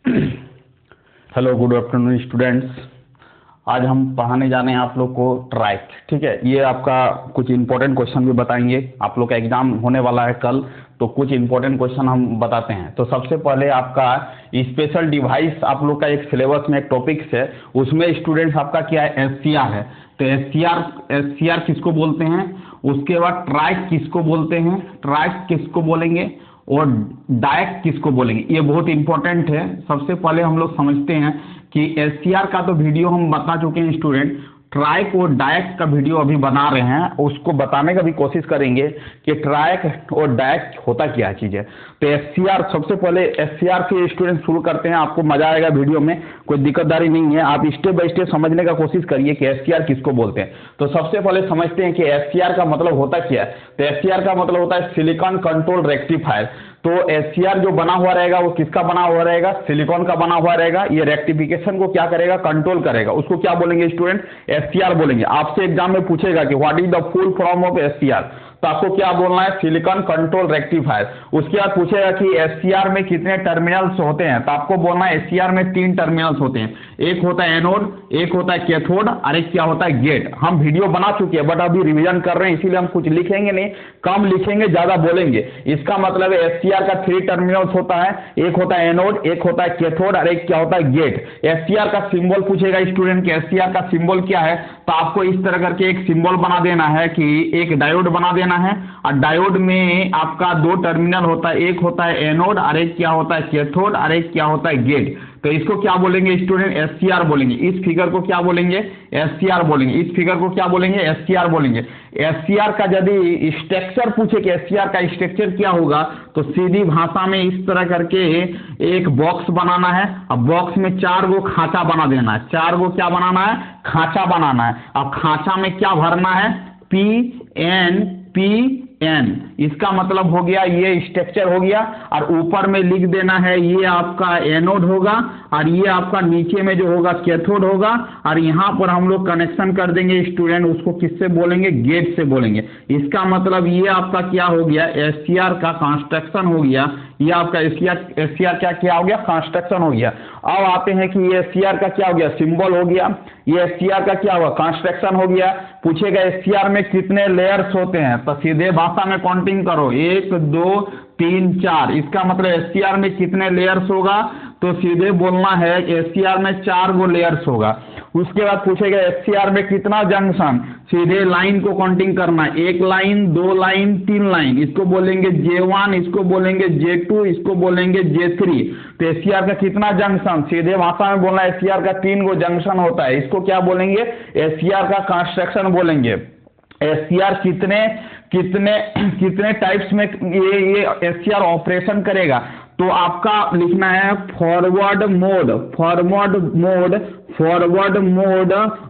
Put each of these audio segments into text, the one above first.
Hello, good afternoon students. आज हम पढ़ाने जाने हैं आप लोग को ट्रैक। ठीक है, ये आपका कुछ इंपॉर्टेंट क्वेश्चन भी बताएंगे। आप लोग का एग्जाम होने वाला है कल, तो कुछ इंपॉर्टेंट क्वेश्चन हम बताते हैं। तो सबसे पहले आपका स्पेशल डिवाइस, आप लोग का एक सिलेबस में एक टॉपिक्स है, उसमें स्टूडेंट्स आपका क्या है, एससीआर है। तो एससीआर किसको बोलते हैं, उसके बाद ट्रैक किसको बोलते हैं, ट्रैक किसको बोलेंगे, और डायक किसको बोलेंगे, ये बहुत इंपॉर्टेंट है। सबसे पहले हम लोग समझते हैं कि एससीआर का तो वीडियो हम बता चुके हैं स्टूडेंट, ट्रैक और डायक का वीडियो अभी बना रहे हैं, उसको बताने का भी कोशिश करेंगे कि ट्रैक और डायक होता क्या चीज़ है। तो एससीआर, सबसे पहले एससीआर से स्टूडेंट शुरू करते हैं। आपको मजा आएगा वीडियो में, कोई दिक्कतदारी नहीं है। आप स्टेप बाय स्टेप समझने का कोशिश करिए कि एससीआर किसको बोलते हैं। तो सबसे पहले समझते हैं कि एससीआर का मतलब होता क्या है। तो एससीआर का मतलब होता है सिलिकॉन कंट्रोल रेक्टिफायर। तो एससीआर जो बना हुआ रहेगा वो किसका बना हुआ रहेगा, सिलिकॉन का बना हुआ रहेगा। ये रेक्टिफिकेशन को क्या करेगा, कंट्रोल करेगा। उसको क्या बोलेंगे स्टूडेंट, एससीआर बोलेंगे। आपसे एग्जाम में पूछेगा कि what is the full form of SCR, तो आपको क्या बोलना है, सिलिकॉन कंट्रोल रेक्टिफायर। उसके बाद पूछेगा कि एससीआर में कितने टर्मिनल्स होते हैं, तो आपको बोलना है एससीआर में 3 टर्मिनल्स होते हैं। एक होता है एनोड, एक होता है कैथोड, और एक क्या होता है, गेट। हम वीडियो बना चुके हैं बट अभी रिवीजन कर रहे हैं, इसीलिए हम कुछ लिखेंगे नहीं, कम लिखेंगे, ज्यादा बोलेंगे। इसका मतलब है एससीआर का 3 टर्मिनल्स होता है, एक होता है एनोड, एक होता है कैथोड, और एक क्या होता है, गेट। एससीआर का सिंबल पूछेगा स्टूडेंट कि एससीआर का सिंबल क्या है, तो आपको इस तरह करके एक सिंबल बना देना है कि एक डायोड बना देना है, और डायोड में आपका 2 टर्मिनल होता है, एक होता है एनोड और एक क्या होता है, कैथोड, और एक क्या होता है, गेट। तो इसको क्या बोलेंगे स्टूडेंट, एससीआर बोलेंगे। इस फिगर को क्या बोलेंगे, एससीआर बोलेंगे। इस फिगर को क्या बोलेंगे, एससीआर बोलेंगे। एससीआर का यदि स्ट्रक्चर पूछे कि एससीआर का स्ट्रक्चर क्या होगा, तो सीधी भाषा में इस तरह करके एक बॉक्स बनाना है, अब बॉक्स में 4 गो खांचा बना देना है। 4 गो क्या बनाना है, खांचा बनाना है। अब खांचा में क्या भरना है, PN। इसका मतलब हो गया ये स्ट्रक्चर हो गया, और ऊपर में लिख देना है ये आपका एनोड होगा, और ये आपका नीचे में जो होगा कैथोड होगा, और यहाँ पर हम लोग कनेक्शन कर देंगे स्टूडेंट, उसको किससे बोलेंगे, गेट से बोलेंगे। इसका मतलब ये आपका क्या हो गया, एससीआर का कंस्ट्रक्शन हो गया। ये आपका एससीआर क्या हो गया, कंस्ट्रक्शन हो गया। अब आते हैं कि ये एससीआर का क्या हो गया, सिंबल हो गया। ये एससीआर का क्या हुआ, कंस्ट्रक्शन हो गया। पूछेगा एससीआर में कितने लेयर्स होते हैं, तो सीधे भाषा में काउंटिंग करो, 1 2 3 4। इसका मतलब एससीआर में कितने लेयर्स होगा, तो सीधे बोलना है एससीआर में 4 गो लेयर्स होगा। उसके बाद पूछेगा एससीआर में कितना जंक्शन, सीधे लाइन को काउंटिंग करना, 1 लाइन 2 लाइन 3 लाइन। इसको बोलेंगे J1, इसको बोलेंगे J2, इसको बोलेंगे J3। तो एससीआर का कितना जंक्शन, सीधे भाषा में बोलना है एससीआर का 3 गो जंक्शन होता है। इसको क्या बोलेंगे, एससीआर का कंस्ट्रक्शन बोलेंगे। एससीआर कितने टाइप्स में ये एससीआर ऑपरेशन करेगा, तो आपका लिखना है फॉरवर्ड मोड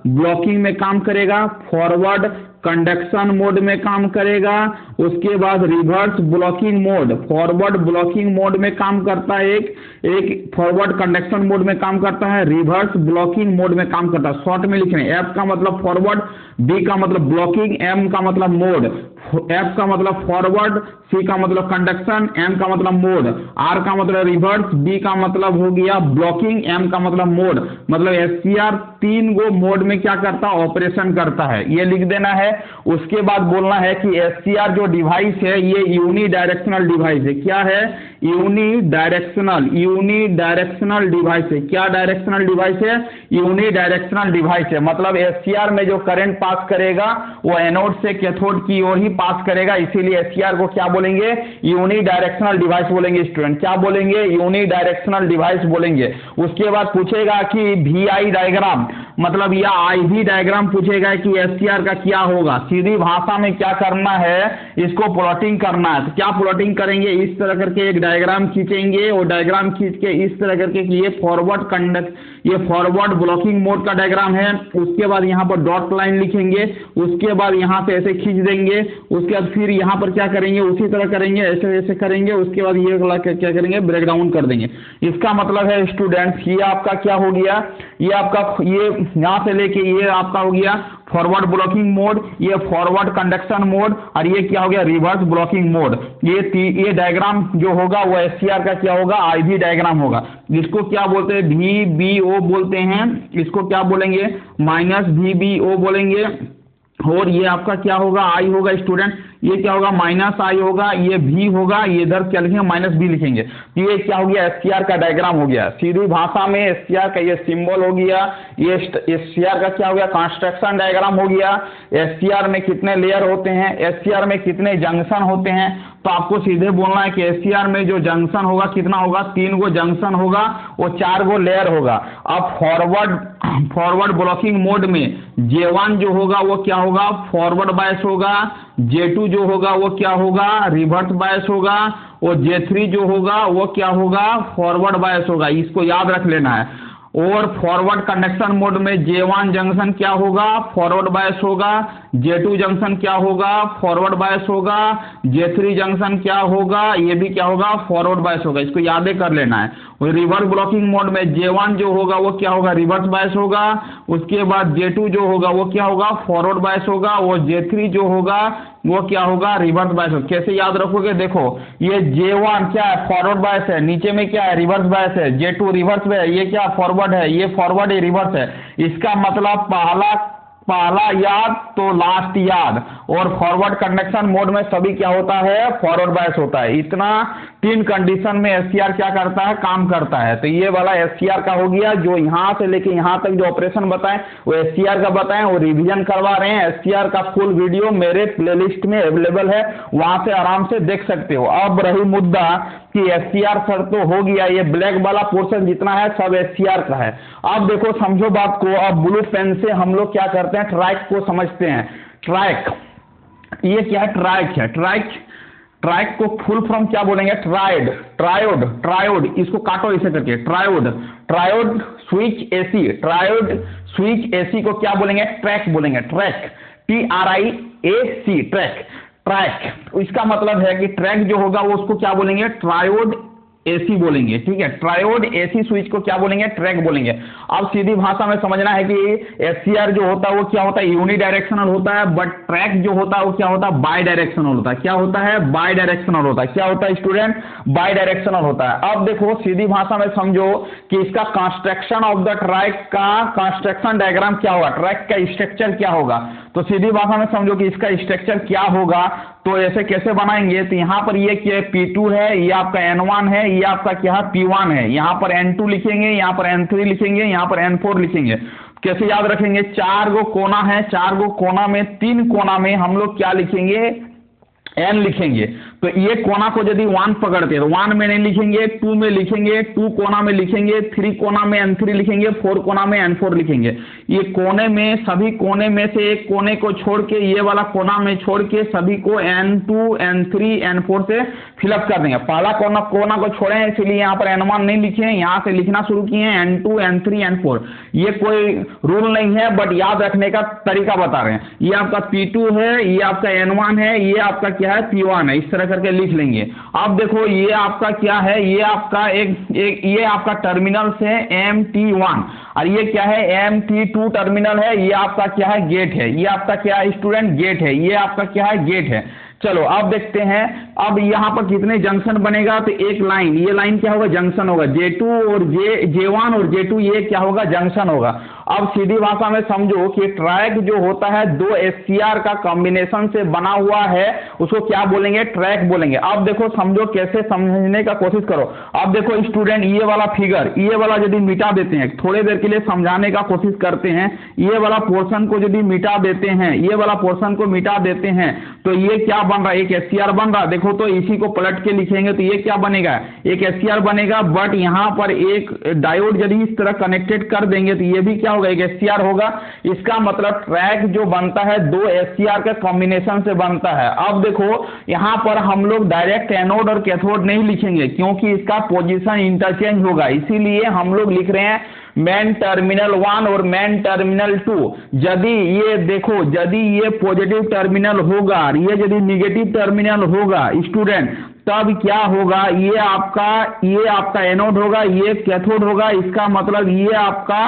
ब्लॉकिंग में काम करेगा, फॉरवर्ड कंडक्शन मोड में काम करेगा। उसके बाद reverse blocking mode, forward blocking mode में काम करता है, एक फॉरवर्ड कंडक्शन मोड में काम करता है, रिवर्स ब्लॉकिंग मोड में काम करता है। शॉर्ट में लिखने, F का मतलब फॉरवर्ड, B का मतलब ब्लॉकिंग, M का मतलब मोड। F का मतलब फॉरवर्ड, C का मतलब कंडक्शन, M का मतलब मोड, R का मतलब रिवर्स, B का मतलब हो गया ब्लॉकिंग, M का मतलब मोड। मतलब एससीआर 3 गो मोड में क्या करता है, ऑपरेशन करता है। ये लिख देना है। उसके बाद बोलना है कि एससीआर जो डिवाइस है ये यूनिडायरेक्शनल डिवाइस है। क्या है, यूनिडायरेक्शनल डिवाइस है। क्या डायरेक्शनल डिवाइस है, यूनिडायरेक्शनल डिवाइस है। मतलब एससीआर में जो करंट पास करेगा वो एनोड से कैथोड की ओर ही पास करेगा, इसीलिए एससीआर को क्या बोलेंगे, यूनिडायरेक्शनल डिवाइस बोलेंगे स्टूडेंट। क्या बोलेंगे, यूनिडायरेक्शनल डिवाइस बोलेंगे। उसके बाद पूछेगा कि VI डायग्राम, मतलब या IV डायग्राम पूछेगा कि एससीआर का क्या होगा। सीधी भाषा में क्या करना है, इसको प्लॉटिंग करना है। तो क्या प्लॉटिंग करेंगे, इस तरह करके एक डायग्राम खींचेंगे, और डायग्राम खींच के इस तरह करके कि ये फॉरवर्ड ब्लॉकिंग मोड का डायग्राम है। उसके बाद यहाँ पर डॉट लाइन लिखेंगे, उसके बाद यहाँ से ऐसे खींच देंगे। उसके बाद फिर यहाँ पर क्या करेंगे, उसी तरह करेंगे, ऐसे ऐसे करेंगे। उसके बाद ये क्या करेंगे, ब्रेक डाउन कर देंगे। इसका मतलब है स्टूडेंट्स, ये आपका क्या हो गया, ये आपका ये यहाँ से लेके ये आपका हो गया फॉरवर्ड ब्लॉकिंग मोड, ये फॉरवर्ड कंडक्शन मोड, और ये क्या हो गया रिवर्स ब्लॉकिंग मोड। ये डायग्राम जो होगा वो एससीआर का क्या होगा IV डायग्राम होगा। इसको क्या बोलते हैं VBO बोलते हैं, इसको क्या बोलेंगे -VBO बोलेंगे। और ये आपका क्या होगा I होगा स्टूडेंट, ये क्या होगा -I होगा, ये V होगा, ये इधर क्या लिखेंगे -B लिखेंगे। ये क्या हो गया एससीआर का डायग्राम हो गया। सीधी भाषा में एससीआर का ये सिंबल हो गया, ये एससीआर का क्या हो गया कंस्ट्रक्शन डायग्राम हो गया। एससीआर में कितने लेयर होते हैं, एससीआर में कितने जंक्शन होते हैं, तो आपको सीधे बोलना है कि एससीआर में जो जंक्शन होगा कितना होगा 3 गो जंक्शन होगा और 4 गो लेयर होगा। अब फॉरवर्ड ब्लॉकिंग मोड में J1 जो होगा वो क्या होगा फॉरवर्ड बायस होगा, J2 जो होगा वो क्या होगा रिवर्स बायस होगा, और J3 जो होगा वो क्या होगा फॉरवर्ड बायस होगा। इसको याद रख लेना है। और फॉरवर्ड कंडक्शन मोड में J1 जंक्शन क्या होगा फॉरवर्ड बायस होगा, J2 जंक्शन क्या होगा फॉरवर्ड बायस होगा, J3 जंक्शन क्या होगा ये भी क्या होगा फॉरवर्ड बायस होगा। इसको याद कर लेना है। और रिवर्स ब्लॉकिंग मोड में J1 जो होगा वो क्या होगा रिवर्स बायस होगा, उसके बाद J2 जो होगा वो क्या होगा फॉरवर्ड बायस होगा, और J3 जो होगा वो क्या होगा रिवर्स बायस होगा। कैसे याद रखोगे देखो, ये J1 क्या है फॉरवर्ड बायस है, नीचे में क्या है रिवर्स बायस है, J2 रिवर्स में है, ये क्या फॉरवर्ड है, ये फॉरवर्ड है रिवर्स है। इसका मतलब पहला याद तो लास्ट याद। और फॉरवर्ड कंडक्शन मोड में सभी क्या होता है फॉरवर्ड बायस होता है। इतना 3 कंडीशन में एससीआर क्या करता है काम करता है। तो ये वाला एससीआर का हो गया, जो यहाँ से लेके यहाँ तक जो ऑपरेशन बताएं वो एससीआर का बताएं, वो रिवीजन करवा रहे हैं। एससीआर का फुल वीडियो मेरे प्लेलिस्ट में अवेलेबल है, वहां से आराम से देख सकते हो। अब रही मुद्दा कि एससीआर सर तो हो गया, ये ब्लैक वाला पोर्शन जितना है सब एससीआर का है। अब देखो समझो बात को। अब ब्लू पेन से हम लोग क्या करते हैं ट्रैक को समझते हैं। ट्रैक ये क्या है ट्रैक है, ट्रैक को फुल फॉर्म क्या बोलेंगे ट्रायोड। इसको काटो इसे करके triode switch AC, triode switch AC को क्या बोलेंगे ट्रैक बोलेंगे, ट्रैक TRIAC ट्रैक। इसका मतलब है कि ट्रैक जो होगा वो उसको क्या बोलेंगे ट्रायोड एसी बोलेंगे, ठीक है। ट्रायोड एसी स्विच को क्या बोलेंगे ट्रैक बोलेंगे। अब सीधी भाषा में समझना है कि एससीआर जो होता है वो क्या होता है यूनि डायरेक्शनल होता है, बट ट्रैक जो होता है वो क्या होता है बाई डायरेक्शनल होता है। क्या होता है बाई डायरेक्शनल होता है। क्या होता है स्टूडेंट बाई डायरेक्शनल होता है। अब देखो सीधी भाषा में समझो कि इसका कंस्ट्रक्शन ऑफ द ट्रैक का कंस्ट्रक्शन डायग्राम क्या होगा, ट्रैक का स्ट्रक्चर क्या होगा। तो सीधी भाषा में समझो कि इसका स्ट्रक्चर क्या होगा। तो ऐसे कैसे बनाएंगे, तो यहाँ पर ये क्या P2 है, ये आपका N1 है, ये आपका क्या है P1 है, यहाँ पर N2 लिखेंगे, यहाँ पर N3 लिखेंगे, यहाँ पर N4 लिखेंगे। कैसे याद रखेंगे 4 गो कोना है, 4 गो कोना में 3 कोना में हम लोग क्या लिखेंगे N लिखेंगे। तो ये कोना को यदि 1 पकड़ते हैं तो 1 में नहीं लिखेंगे, 2 में लिखेंगे, 2 कोना में लिखेंगे, 3 कोना में N3 लिखेंगे, 4 कोना में N4 लिखेंगे। ये कोने में सभी कोने में से एक कोने को छोड़ के ये वाला कोना में छोड़ के सभी को N2 N3 N4 से फिलअप कर देंगे। पहला कोना को छोड़े हैं इसलिए यहाँ पर N1 नहीं लिखे हैं, यहाँ से लिखना शुरू किए हैं N2 N3 N4। ये कोई रूल नहीं है बट याद रखने का तरीका बता रहे हैं। ये आपका P2 है, ये आपका N1 है, ये आपका क्या है P1 है, इस तरह करके लिख लेंगे। अब देखो ये आपका क्या है, ये आपका ये आपका टर्मिनल से MT1 और ये क्या है MT2 टर्मिनल है। ये आपका क्या है गेट है, ये आपका क्या है स्टूडेंट गेट है, ये आपका क्या है गेट है। चलो अब देखते हैं अब यहाँ पर कितने जंक्शन बनेगा। तो एक लाइन, ये लाइन क्या होगा जंक्शन होगा, J2 और J1 और J2 ये क्या होगा जंक्शन होगा। अब सीधी भाषा में समझो कि ट्रैक जो होता है 2 एससीआर का कॉम्बिनेशन से बना हुआ है, उसको क्या बोलेंगे ट्रैक बोलेंगे। अब देखो समझो कैसे समझने का कोशिश करो। अब देखो स्टूडेंट ये वाला फिगर, ये वाला यदि मिटा देते हैं, थोड़ी देर के लिए समझाने का कोशिश करते हैं। ये वाला पोर्शन को यदि मिटा देते हैं, ये वाला पोर्शन को मिटा देते हैं तो ये क्या बन रहा है एक एससीआर बन रहा। देखो तो इसी को पलट के लिखेंगे तो ये क्या बनेगा एक एससीआर बनेगा। बट यहाँ पर एक डायोड यदि इस तरह कनेक्टेड कर देंगे तो ये भी क्या होगा एक एससीआर होगा। इसका मतलब ट्रैक जो बनता है 2 एससीआर के कॉम्बिनेशन से बनता है। अब देखो यहाँ पर हम लोग डायरेक्ट एनोड और कैथोड नहीं लिखेंगे क्योंकि इसका पोजीशन इंटरचेंज होगा, इसीलिए हम लोग लिख रहे हैं मेन टर्मिनल 1 और मेन टर्मिनल 2। यदि ये देखो यदि ये पॉजिटिव टर्मिनल होगा और ये यदि निगेटिव टर्मिनल होगा स्टूडेंट, तब क्या होगा, ये आपका एनोड होगा, ये कैथोड होगा। इसका मतलब ये आपका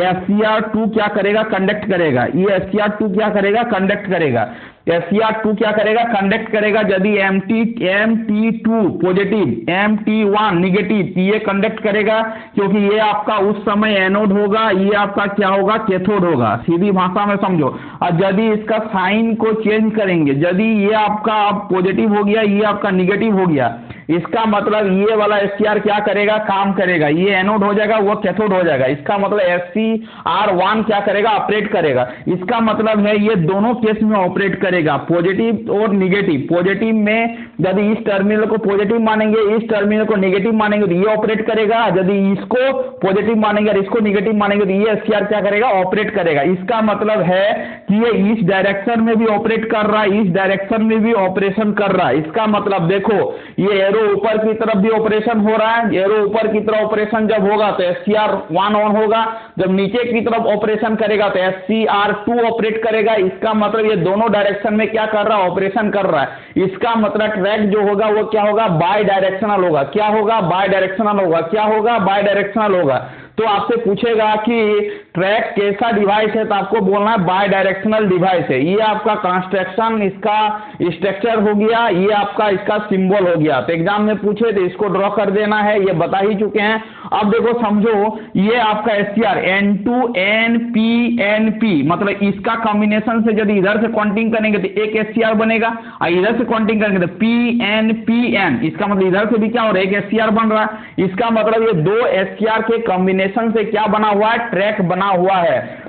FCR2 क्या करेगा, कंडक्ट करेगा। ये FCR2 क्या करेगा, कंडक्ट करेगा। FCR2 क्या करेगा, कंडक्ट करेगा। यदि MT2 पॉजिटिव, MT1 निगेटिव, ये कंडक्ट करेगा, क्योंकि ये आपका उस समय एनोड होगा, ये आपका क्या होगा, कैथोड होगा। सीधी भाषा में समझो। और यदि इसका साइन को चेंज करेंगे, यदि ये आपका पॉजिटिव हो गया, ये आपका निगेटिव हो गया, इसका मतलब ये वाला SCR क्या करेगा, काम करेगा। ये एनोड हो जाएगा, वो कैथोड हो जाएगा। इसका मतलब FCR1 क्या करेगा, ऑपरेट करेगा। इसका मतलब है ये दोनों केस में ऑपरेट करेगा, पॉजिटिव और निगेटिव। पॉजिटिव में यदि इस टर्मिनल को पॉजिटिव मानेंगे, इस टर्मिनल को निगेटिव मानेंगे, तो ये ऑपरेट करेगा। यदि इसको पॉजिटिव मानेंगे और इसको निगेटिव मानेंगे, तो ये SCR क्या करेगा, ऑपरेट करेगा। इसका मतलब है कि ये इस डायरेक्शन में भी ऑपरेट कर रहा है, इस डायरेक्शन में भी ऑपरेशन कर रहा है। इसका मतलब देखो, ये एरो ऊपर की तरफ भी ऑपरेशन हो रहा है। एरो ऊपर की तरफ ऑपरेशन जब होगा तो SCR1 ऑन होगा। जब नीचे की तरफ ऑपरेशन करेगा तो SCR2 ऑपरेट करेगा। इसका मतलब ये दोनों डायरेक्शन में क्या कर रहा है, ऑपरेशन कर रहा है। इसका मतलब ट्रैक जो होगा वो क्या होगा, बाय डायरेक्शनल होगा। क्या होगा, बाय डायरेक्शनल होगा। क्या होगा, बाय डायरेक्शनल होगा। तो आपसे पूछेगा कि ट्रैक कैसा डिवाइस है, तो आपको बोलना है बाय डायरेक्शनल डिवाइस है। ये आपका कंस्ट्रक्शन, इसका स्ट्रक्चर हो गया, ये आपका इसका सिंबल हो गया। तो एग्जाम में पूछे तो इसको ड्रॉ कर देना है, ये बता ही चुके हैं। अब देखो समझो, ये आपका SCR N2NP मतलब इसका कॉम्बिनेशन से यदि इधर से काउंटिंग करेंगे तो एक SCR बनेगा, और इधर से काउंटिंग करेंगे तो PNPN। इसका मतलब इधर से भी क्या हो रहा है, एक SCR बन रहा है। इसका मतलब ये दो SCR के कॉम्बिनेशन से क्या बना हुआ है, ट्रैक बना हुआ है।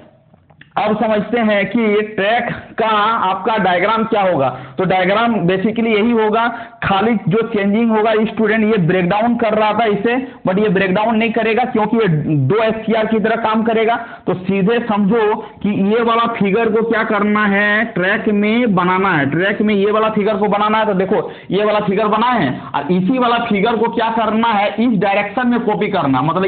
अब समझते हैं कि ट्रैक का आपका डायग्राम क्या होगा। तो डायग्राम बेसिकली यही होगा, खाली जो चेंजिंग होगा, स्टूडेंट ये ब्रेकडाउन कर रहा था इसे, बट ये ब्रेकडाउन नहीं करेगा क्योंकि ये दो SCR की तरह काम करेगा। तो सीधे समझो कि ये वाला फिगर को क्या करना है, ट्रैक में बनाना है। ट्रैक में ये वाला फिगर को बनाना है। तो देखो ये वाला फिगर बनाए हैं, और इसी वाला फिगर को क्या करना है, इस डायरेक्शन में कॉपी करना। मतलब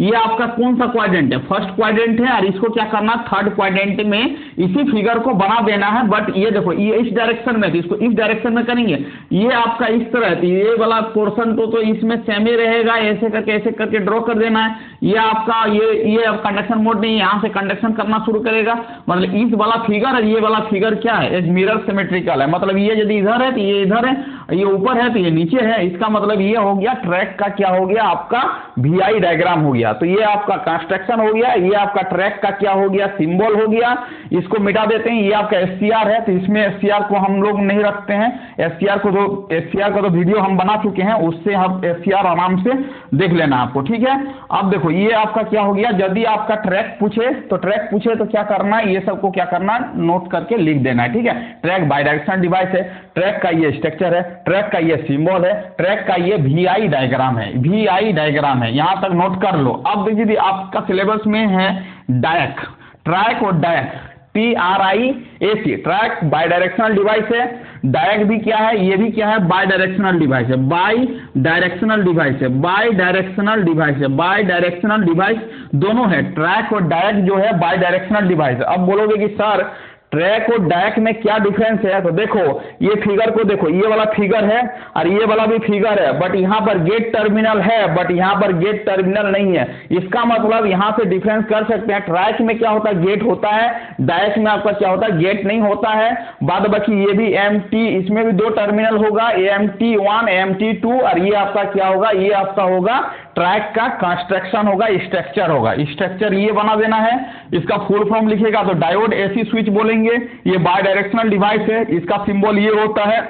ये आपका कौन सा क्वाड्रेंट है, फर्स्ट क्वाड्रेंट है, और इसको क्या करना, थर्ड क्वाड्रेंट में इसी फिगर को बना देना है। बट ये देखो, ये इस डायरेक्शन में, तो इसको इस डायरेक्शन में करेंगे। ये आपका इस तरह, तो ये वाला पोर्शन तो इसमें सेम ही रहेगा। ऐसे करके ड्रॉ कर देना है। ये आपका ये अब कंडक्शन मोड नहीं, यहाँ से कंडक्शन करना शुरू करेगा। मतलब इस वाला फिगर और ये वाला फिगर क्या है, मिरर सिमेट्रिकल है। मतलब ये यदि इधर है तो ये इधर है, ये ऊपर है तो ये नीचे है। इसका मतलब ये हो गया ट्रैक का क्या हो गया, आपका VI डायग्राम हो गया। तो ये आपका कंस्ट्रक्शन हो गया, ये आपका ट्रैक का क्या हो गया, सिंबल हो गया। इसको मिटा देते हैं। ये आपका SCR है, तो इसमें SCR को हम लोग नहीं रखते हैं। SCR का तो वीडियो हम बना चुके हैं, उससे हम SCR आराम से देख लेना आपको, ठीक है। अब देखो ये आपका क्या हो गया, यदि आपका ट्रैक पूछे तो क्या करना है, ये सबको क्या करना, नोट करके लिख देना है, ठीक है। ट्रैक बायडायरेक्शनल डिवाइस है, ट्रैक का ये स्ट्रक्चर है, ट्रैक का ये सिंबल है, ट्रैक का ये VI डायग्राम है, VI डायग्राम है। यहां तक नोट कर लो। अब देखिए आपका सिलेबस में है डायक, ट्रैक और डायक, TRIAC, track bye directional device है। डायक भी क्या है, ये भी क्या है, बाय डायरेक्शनल डिवाइस है। बाय डायरेक्शनल डिवाइस है, बाय डायरेक्शनल डिवाइस है, बाय डायरेक्शनल डिवाइस दोनों है। ट्रैक और डायक जो है बाय डायरेक्शनल डिवाइस है। अब बोलोगे कि सर ट्रैक और डायक में क्या डिफरेंस है, तो देखो ये फिगर को देखो, ये वाला फिगर है और ये वाला भी फिगर है, बट यहाँ पर गेट टर्मिनल है, बट यहाँ पर गेट टर्मिनल नहीं है। इसका मतलब यहाँ से डिफरेंस कर सकते हैं। ट्रैक में क्या होता है, गेट होता है, डायक में आपका क्या होता है, गेट नहीं होता है। बाद बाकी ये भी MT, इसमें भी दो टर्मिनल होगा, MT1 MT2, और ये आपका क्या होगा, ये आपका होगा ट्रैक का कंस्ट्रक्शन होगा, स्ट्रक्चर होगा। स्ट्रक्चर ये बना देना है। इसका फुल फॉर्म लिखेगा तो डायोड AC स्विच बोलेंगे। ये बाय डायरेक्शनल डिवाइस है, इसका सिंबल ये होता है,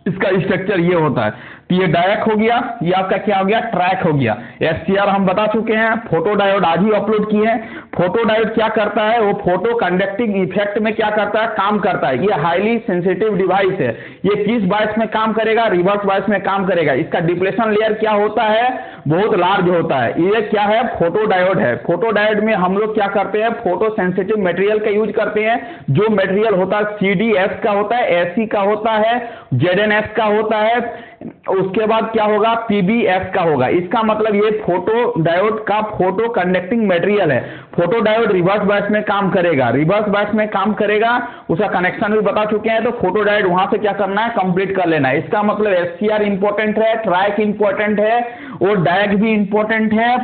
इसका स्ट्रक्चर ये होता है। तो ये डायक हो गया, ये आपका क्या हो गया, ट्रैक हो गया। SCR हम बता चुके हैं। फोटो डायोड आज ही अपलोड किए हैं। फोटो डायोड क्या करता है, वो फोटो कंडक्टिंग इफेक्ट में क्या करता है, काम करता है। ये हाईली सेंसिटिव डिवाइस है। ये किस बायस में काम करेगा, रिवर्स बायस में काम करेगा। इसका डिप्लेशन लेयर क्या होता है, बहुत लार्ज होता है। ये क्या है, फोटो डायोड है। फोटो डायोड में हम लोग क्या करते हैं, फोटो सेंसिटिव मटेरियल का यूज करते हैं। जो मटेरियल होता है CDS का होता है, SC का होता है, ZNS का होता है, उसके बाद क्या होगा, पीबीएफ का होगा। इसका मतलब ये फोटो डायोड का फोटो कंडक्टिंग मटेरियल है। फोटो डायोड रिवर्स बायस में काम करेगा, रिवर्स बायस में काम करेगा, उसका कनेक्शन भी बता चुके हैं। तो फोटो डायोड वहां से क्या करना है, कंप्लीट कर लेना है। इसका मतलब एससीआर इंपॉर्टेंट है, ट्राइक इंपॉर्टेंट है और डायक भी इंपॉर्टेंट है।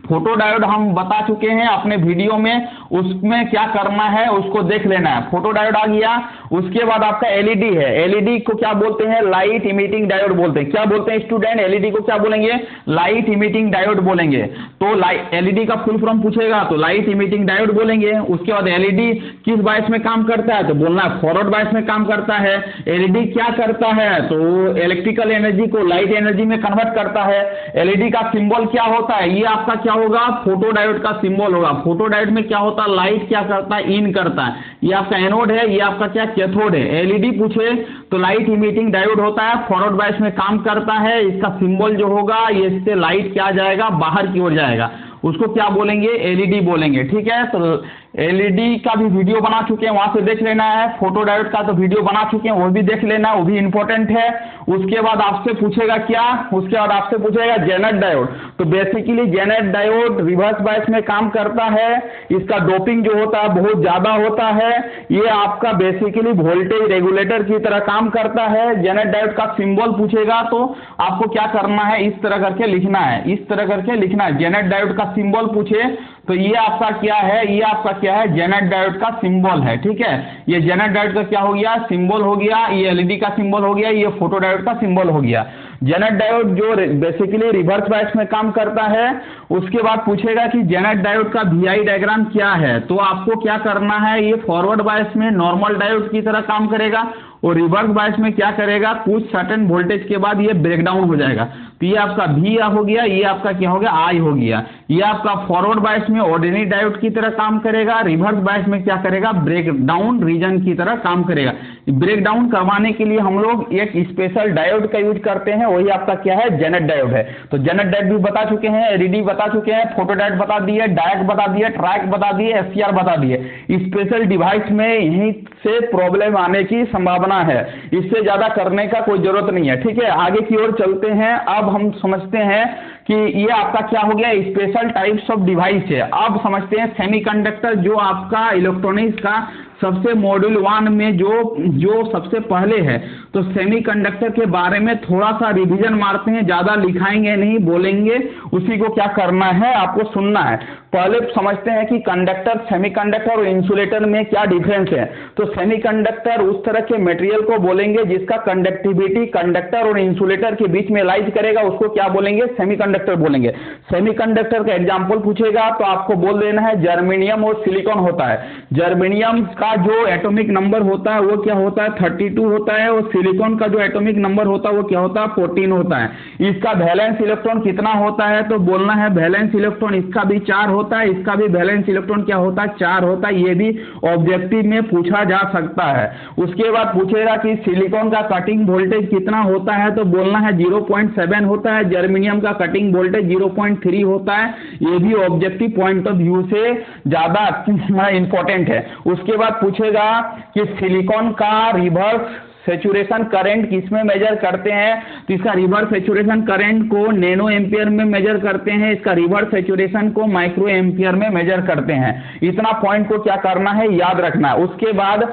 फोटो डायोड हम बता चुके हैं अपने वीडियो में, उसमें क्या करना है उसको देख लेना है। फोटो डायोड आ गया। उसके बाद आपका एलईडी है। एलईडी को क्या बोलते हैं, लाइट इमिटिंग डायोड बोलते हैं। क्या बोलते हैं स्टूडेंट, एलईडी को क्या बोलेंगे, लाइट इमिटिंग डायोड बोलेंगे। तो एलईडी का फुल फॉर्म पूछेगा तो लाइट इमिटिंग डायोड बोलेंगे। उसके बाद एलईडी किस बायस में काम करता है, तो बोलना है फॉरवर्ड बायस में काम करता है। एलईडी क्या करता है, तो इलेक्ट्रिकल एनर्जी को लाइट एनर्जी में कन्वर्ट करता है। एलईडी का सिंबल क्या होता है, ये आपका क्या होगा, फोटो डायोड का सिंबल होगा। फोटो डायोड में क्या होता है, लाइट क्या करता है, इन करता है। ये आपका एनोड है, ये आपका क्या कैथोड है। एलईडी पूछे तो लाइट इमिटिंग डायोड होता है, फॉरवर्ड बायस में काम करता है। इसका सिंबल जो होगा, ये इससे लाइट क्या जाएगा, बाहर की ओर जाएगा, उसको क्या बोलेंगे, एलईडी बोलेंगे। ठीक है, तो एलईडी का भी वीडियो बना चुके हैं, वहां से देख लेना है। फोटो डायोड का तो वीडियो बना चुके हैं, वो भी देख लेना, वो भी इंपॉर्टेंट है। उसके बाद आपसे पूछेगा क्या, उसके बाद आपसे पूछेगा जेनेट डायोड। तो basically Janet diode reverse bias में काम करता है। इसका डोपिंग जो होता है बहुत ज्यादा होता है। ये आपका बेसिकली वोल्टेज रेगुलेटर की तरह काम करता है। जेनेट डायोड का सिंबल पूछेगा तो आपको क्या करना है, इस तरह करके लिखना है, इस तरह करके लिखना है। जेनेट डायोड का सिंबल पूछे तो ये आपका क्या है, ये आपका क्या है, जेनेट डायोड का सिंबल है। ठीक है, ये जेनेट डायोड का क्या हो गया, सिंबल हो गया। ये एलईडी का सिंबल हो गया, ये फोटो डायोड का सिंबल हो गया। जेनेट डायोड जो बेसिकली रिवर्स बायस में काम करता है। उसके बाद पूछेगा कि जेनेट डायोड का वीआई डायग्राम क्या है, तो आपको क्या करना है, ये फॉरवर्ड बायस में नॉर्मल डायोड की तरह काम करेगा और रिवर्स बायस में क्या करेगा, कुछ सर्टेन वोल्टेज के बाद ये ब्रेकडाउन हो जाएगा। तो ये आपका वी हो गया, ये आपका क्या हो गया, आई हो गया। ये आपका फॉरवर्ड बायस में ऑर्डिनरी डायोड की तरह काम करेगा, रिवर्स बायस में क्या करेगा, ब्रेकडाउन रीजन की तरह काम करेगा। ब्रेकडाउन करवाने के लिए हम लोग एक स्पेशल डायोड का यूज करते हैं, वही आपका क्या है, जेनेट डायोड है। तो जेनेट डायोड भी बता चुके हैं, एलईडी बता चुके हैं, फोटो डायोड बता दिए, डायक बता दिए, ट्रैक बता दिए, एससीआर बता दिए। स्पेशल डिवाइस में यहीं से प्रॉब्लम आने की संभावना है, इससे ज्यादा करने का कोई जरूरत नहीं है। ठीक है, आगे की ओर चलते हैं। अब हम समझते हैं कि ये आपका क्या हो गया, स्पेशल टाइप्स ऑफ डिवाइस है। अब समझते हैं सेमीकंडक्टर, जो आपका इलेक्ट्रॉनिक्स का सबसे मॉड्यूल 1 में जो सबसे पहले है। तो सेमीकंडक्टर के बारे में थोड़ा सा रिवीजन मारते हैं, ज्यादा लिखाएंगे नहीं, बोलेंगे, उसी को क्या करना है, आपको सुनना है। पहले समझते हैं कि कंडक्टर, सेमीकंडक्टर और इंसुलेटर में क्या डिफरेंस है। तो सेमीकंडक्टर उस तरह के मटेरियल को बोलेंगे जिसका कंडक्टिविटी कंडक्टर और इंसुलेटर के बीच में लाइज करेगा, उसको क्या बोलेंगे, सेमीकंडक्टर बोलेंगे। सेमीकंडक्टर का एग्जांपल पूछेगा तो आपको बोल देना है जर्मेनियम और सिलिकॉन होता है। जर्मेनियम का जो एटॉमिक नंबर होता है वो क्या होता है, 32 होता है, और सिलिकॉन का जो एटॉमिक नंबर होता है वो क्या होता है, 14 होता है। इसका वैलेंस इलेक्ट्रॉन कितना होता है, तो बोलना है वैलेंस इलेक्ट्रॉन इसका भी 4 होता है, इसका भी वैलेंस इलेक्ट्रॉन क्या होता है, 4 होता है। ये भी ऑब्जेक्टिव में पूछा जा सकता है। उसके बाद पूछेगा कि सिलिकॉन का कटिंग वोल्टेज कितना होता है, तो बोलना है 0.7 होता है। जर्मेनियम का कटिंग वोल्टेज 0.3 होता है। ये भी ऑब्जेक्टिव पॉइंट ऑफ व्यू से ज्यादा इंपॉर्टेंट है। उसके बाद पूछेगा कि सिलिकॉन का रिवर्स सैचुरेशन करंट किसमें मेजर करते हैं, तो इसका रिवर्स सैचुरेशन करंट को नैनो एम्पियर में मेजर करते हैं, इसका रिवर्स सैचुरेशन को माइक्रो एम्पियर में मेजर करते हैं। इतना पॉइंट को क्या करना है, याद रखना है। उसके बाद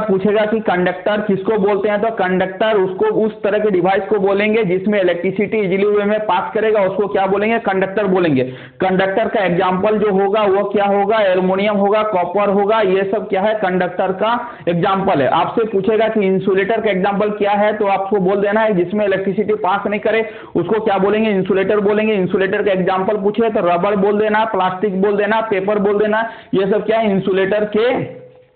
पूछेगा कि कंडक्टर किसको बोलते हैं, तो कंडक्टर उसको उस तरह के डिवाइस को बोलेंगे जिसमें इलेक्ट्रिसिटी इजीली वे में पास करेगा, उसको क्या बोलेंगे, कंडक्टर बोलेंगे। कंडक्टर का एग्जाम्पल जो होगा वो क्या होगा, एल्युमिनियम होगा, कॉपर होगा, ये सब क्या है, कंडक्टर का एग्जाम्पल है। आपसे पूछेगा कि इंसुलेटर का एग्जांपल क्या है, तो आपको बोल देना है जिसमें इलेक्ट्रिसिटी पास नहीं करे, उसको क्या बोलेंगे, इंसुलेटर बोलेंगे। इंसुलेटर का एग्जांपल पूछे तो रबर बोल देना, प्लास्टिक बोल देना, पेपर बोल देना, ये सब क्या है, इंसुलेटर के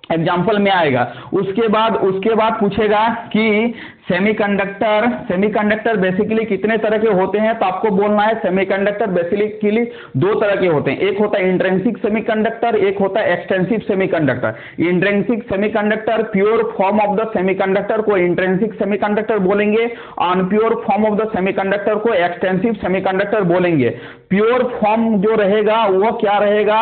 एग्जाम्पल में आएगा। उसके बाद पूछेगा कि सेमीकंडक्टर बेसिकली कितने तरह के होते हैं, तो आपको बोलना है सेमीकंडक्टर बेसिकली 2 तरह के होते हैं। एक होता है इंट्रिंसिक सेमीकंडक्टर, एक होता है extensive semiconductor. Intrinsic semiconductor pure form of the semiconductor को इंट्रिंसिक सेमीकंडक्टर बोलेंगे, unpure form of the semiconductor को एक्सटेंसिव सेमीकंडक्टर बोलेंगे। प्योर फॉर्म जो रहेगा वो क्या रहेगा,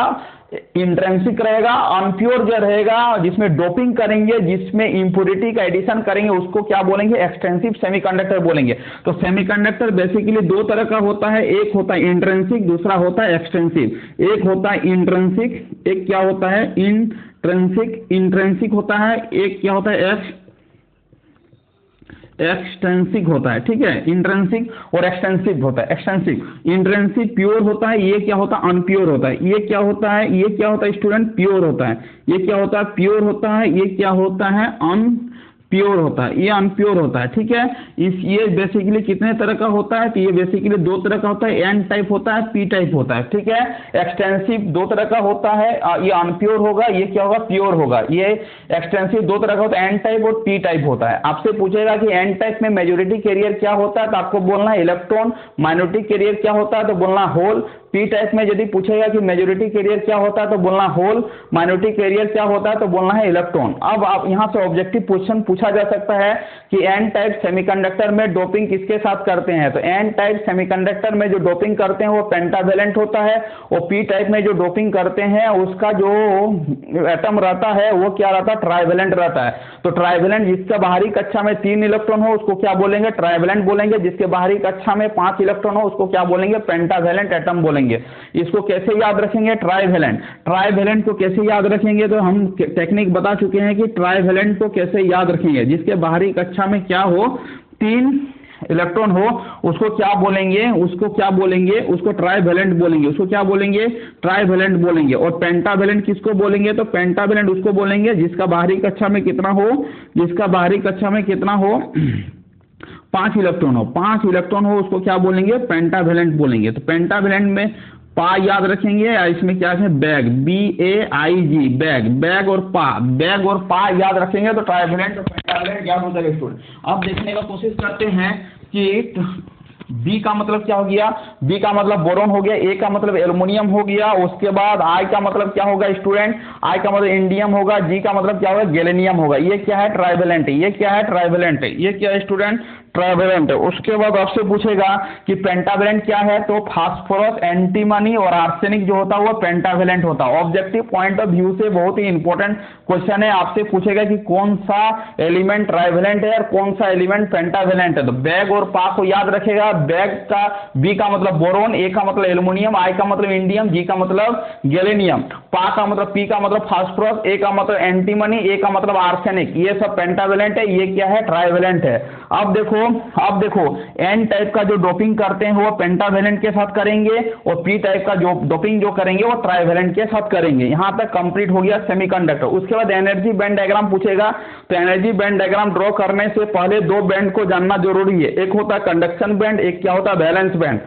इंट्रिंसिक रहेगा, अनप्योर जो रहेगा जिसमें डोपिंग करेंगे, जिसमें इंप्योरिटी का एडिशन करेंगे, उसको क्या बोलेंगे, एक्सटेंसिव सेमीकंडक्टर बोलेंगे। तो सेमीकंडक्टर बेसिकली दो तरह का होता है, एक होता है इंट्रिंसिक, दूसरा होता है एक्सटेंसिव। एक होता है इंट्रिंसिक, एक क्या होता है इंट्रिंसिक होता है, एक क्या होता है एक्सटेंसिक होता है। ठीक है, इंट्रिंसिक और एक्सटेंसिव होता है। एक्सटेंसिव इंट्रिंसिक प्योर होता है, ये क्या होता है अनप्योर होता है। ये क्या होता है, ये क्या होता है स्टूडेंट, प्योर होता है। ये क्या होता है, प्योर होता है। ये क्या होता है, अनप्योर होता है, ये अनप्योर होता है। ठीक है, ये बेसिकली कितने तरह का होता है, तो ये बेसिकली दो तरह का होता है, एन टाइप होता है, पी टाइप होता है। ठीक है, एक्सटेंसिव दो तरह का होता है, ये अनप्योर होगा, ये क्या होगा, प्योर होगा। ये एक्सटेंसिव दो तरह का होता है, एन टाइप और पी टाइप होता है। आपसे पूछेगा कि एन टाइप में मेजॉरिटी कैरियर क्या होता है, तो आपको बोलना है इलेक्ट्रॉन। माइनॉरिटी कैरियर क्या होता है, तो बोलना होल। पी टाइप में यदि पूछेगा कि मेजॉरिटी कैरियर क्या होता है, तो बोलना होल। माइनॉरिटी कैरियर क्या होता है, तो बोलना है इलेक्ट्रॉन। अब आप यहां से ऑब्जेक्टिव क्वेश्चन पूछा जा सकता है कि एन टाइप सेमीकंडक्टर में डोपिंग किसके साथ करते हैं, तो एन टाइप सेमीकंडक्टर में जो डोपिंग करते हैं वो पेंटावेलेंट होता है, और पी टाइप में जो डोपिंग करते हैं उसका जो एटम रहता है वो क्या रहता है, ट्राइवेलेंट रहता है। तो ट्राइवेलेंट जिसका बाहरी कक्षा में 3 इलेक्ट्रॉन हो उसको क्या बोलेंगे, ट्राइवेलेंट बोलेंगे। जिसके बाहरी कक्षा में 5 इलेक्ट्रॉन हो उसको क्या बोलेंगे, पेंटावेलेंट एटम बोलेंगे। इसको कैसे याद रखेंगे, ट्राइवेलेंट। ट्राइवेलेंट को कैसे याद रखेंगे, तो हम टेक्निक बता चुके हैं कि ट्राइवेलेंट को कैसे याद रखेंगे। जिसके बाहरी कक्षा में क्या हो, 3 इलेक्ट्रॉन हो, उसको क्या बोलेंगे, उसको क्या बोलेंगे, उसको ट्राइवेलेंट बोलेंगे। उसको क्या बोलेंगे, ट्राइवेलेंट बोलेंगे। और पेंटावेलेंट किसको बोलेंगे, तो पेंटावेलेंट उसको बोलेंगे जिसका बाहरी कक्षा में कितना हो, जिसका बाहरी कक्षा में कितना हो, 5 इलेक्ट्रॉन हो। 5 इलेक्ट्रॉन हो उसको क्या बोलेंगे, पेंटावेलेंट बोलेंगे। तो पेंटावेलेंट में पा याद रखेंगे, इसमें क्या है, बैग, BAIG, बैग, बैग और पा याद रखेंगे तो ट्राइवेलेंट और पेंटावेलेंट याद हो जाएगा स्टूडेंट। अब देखने का कोशिश करते हैं कि बी का मतलब क्या हो गया, बी का मतलब बोरोन हो गया, ए का मतलब एल्युमिनियम हो गया, उसके बाद आई का मतलब क्या होगा स्टूडेंट, आई का मतलब इंडियम होगा, जी का मतलब क्या होगा, गैलेनियम होगा। ये क्या है, ट्राइवेलेंट है। ये क्या है, ट्राइवेलेंट है। ये क्या है स्टूडेंट, ट्राइवेलेंट है। उसके बाद आपसे पूछेगा कि पेंटावेलेंट क्या है, तो फास्फोरस, एंटीमनी और आर्सेनिक जो होता है वो पेंटावेलेंट होता है। ऑब्जेक्टिव पॉइंट ऑफ व्यू से बहुत ही इंपॉर्टेंट क्वेश्चन है। आपसे पूछेगा कि कौन सा एलिमेंट ट्राइवेलेंट है और कौन सा एलिमेंट पेंटावेलेंट है। तो बैग और पा को याद रखेगा। बैग का बी का मतलब बोरोन, ए का मतलब एल्युमिनियम, आई का मतलब इंडियम, जी का मतलब गैलेनियम, पा का मतलब, पी का मतलब फास्फोरस, ए का मतलब एंटीमनी, ए का मतलब आर्सेनिक। ये सब पेंटावेलेंट है, ये क्या है, ट्राइवेलेंट है। अब देखो एन टाइप का जो डोपिंग करते हैं वो पेंटावेलेंट के साथ करेंगे, और पी टाइप का जो डोपिंग जो करेंगे वो ट्राइवेलेंट के साथ करेंगे। यहां तक कंप्लीट हो गया सेमीकंडक्टर। उसके बाद एनर्जी बैंड डायग्राम पूछेगा, तो एनर्जी बैंड डायग्राम ड्रॉ करने से पहले 2 बैंड को जानना जरूरी है। एक होता है कंडक्शन बैंड, एक क्या होता है, वैलेंस बैंड।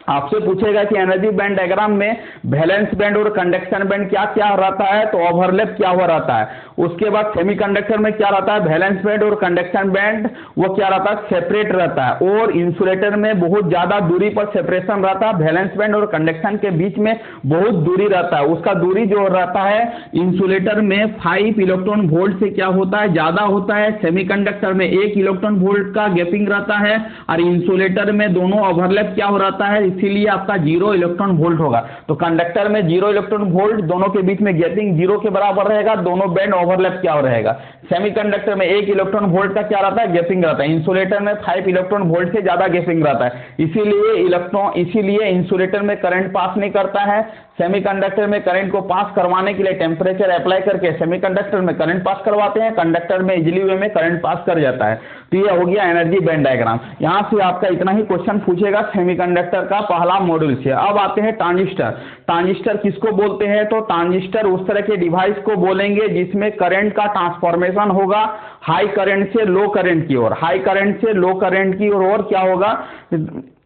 आपसे पूछेगा कि एनर्जी बैंड डायग्राम में वैलेंस बैंड और कंडक्शन बैंड क्या क्या रहता है, तो ओवरलैप क्या हुआ रहता है। उसके बाद सेमीकंडक्टर में क्या रहता है, वैलेंस बैंड और कंडक्शन बैंड वो क्या रहता है, सेपरेट रहता है। और इंसुलेटर में बहुत ज्यादा दूरी पर सेपरेशन रहता है, वैलेंस बैंड और कंडक्शन के बीच में बहुत दूरी रहता है। उसका दूरी जो रहता है इंसुलेटर में 5 इलेक्ट्रॉन वोल्ट से क्या होता है, ज्यादा होता है। सेमीकंडक्टर में 1 इलेक्ट्रॉन वोल्ट का गैपिंग रहता है, और इंसुलेटर में दोनों ओवरलैप क्या हो रहता है, इसीलिए आपका 0 इलेक्ट्रॉन वोल्ट होगा। तो कंडक्टर में 0 इलेक्ट्रॉन वोल्ट, दोनों के बीच में गैपिंग 0 के बराबर रहेगा, दोनों बैंड ओवरलैप क्या हो रहेगा। सेमीकंडक्टर में 1 इलेक्ट्रॉन वोल्ट का क्या रहता है, गैपिंग रहता है। इंसुलेटर में 5 इलेक्ट्रॉन वोल्ट से ज्यादा गैपिंग रहता है, इसीलिए इंसुलेटर में करंट पास नहीं करता है। सेमीकंडक्टर में करंट को पास करवाने के लिए टेम्परेचर अप्लाई करके सेमीकंडक्टर में करंट पास करवाते हैं, कंडक्टर में इजीली वे में करंट पास कर जाता है। तो ये हो गया एनर्जी बैंड डायग्राम। यहां से आपका इतना ही क्वेश्चन पूछेगा सेमीकंडक्टर का पहला मॉड्यूल से। अब आते हैं ट्रांजिस्टर। ट्रांजिस्टर किसको बोलते हैं, तो ट्रांजिस्टर उस तरह के डिवाइस को बोलेंगे जिसमें करंट का ट्रांसफॉर्मेशन होगा हाई करंट से लो करंट की ओर, हाई करंट से लो करंट की ओर। और क्या होगा,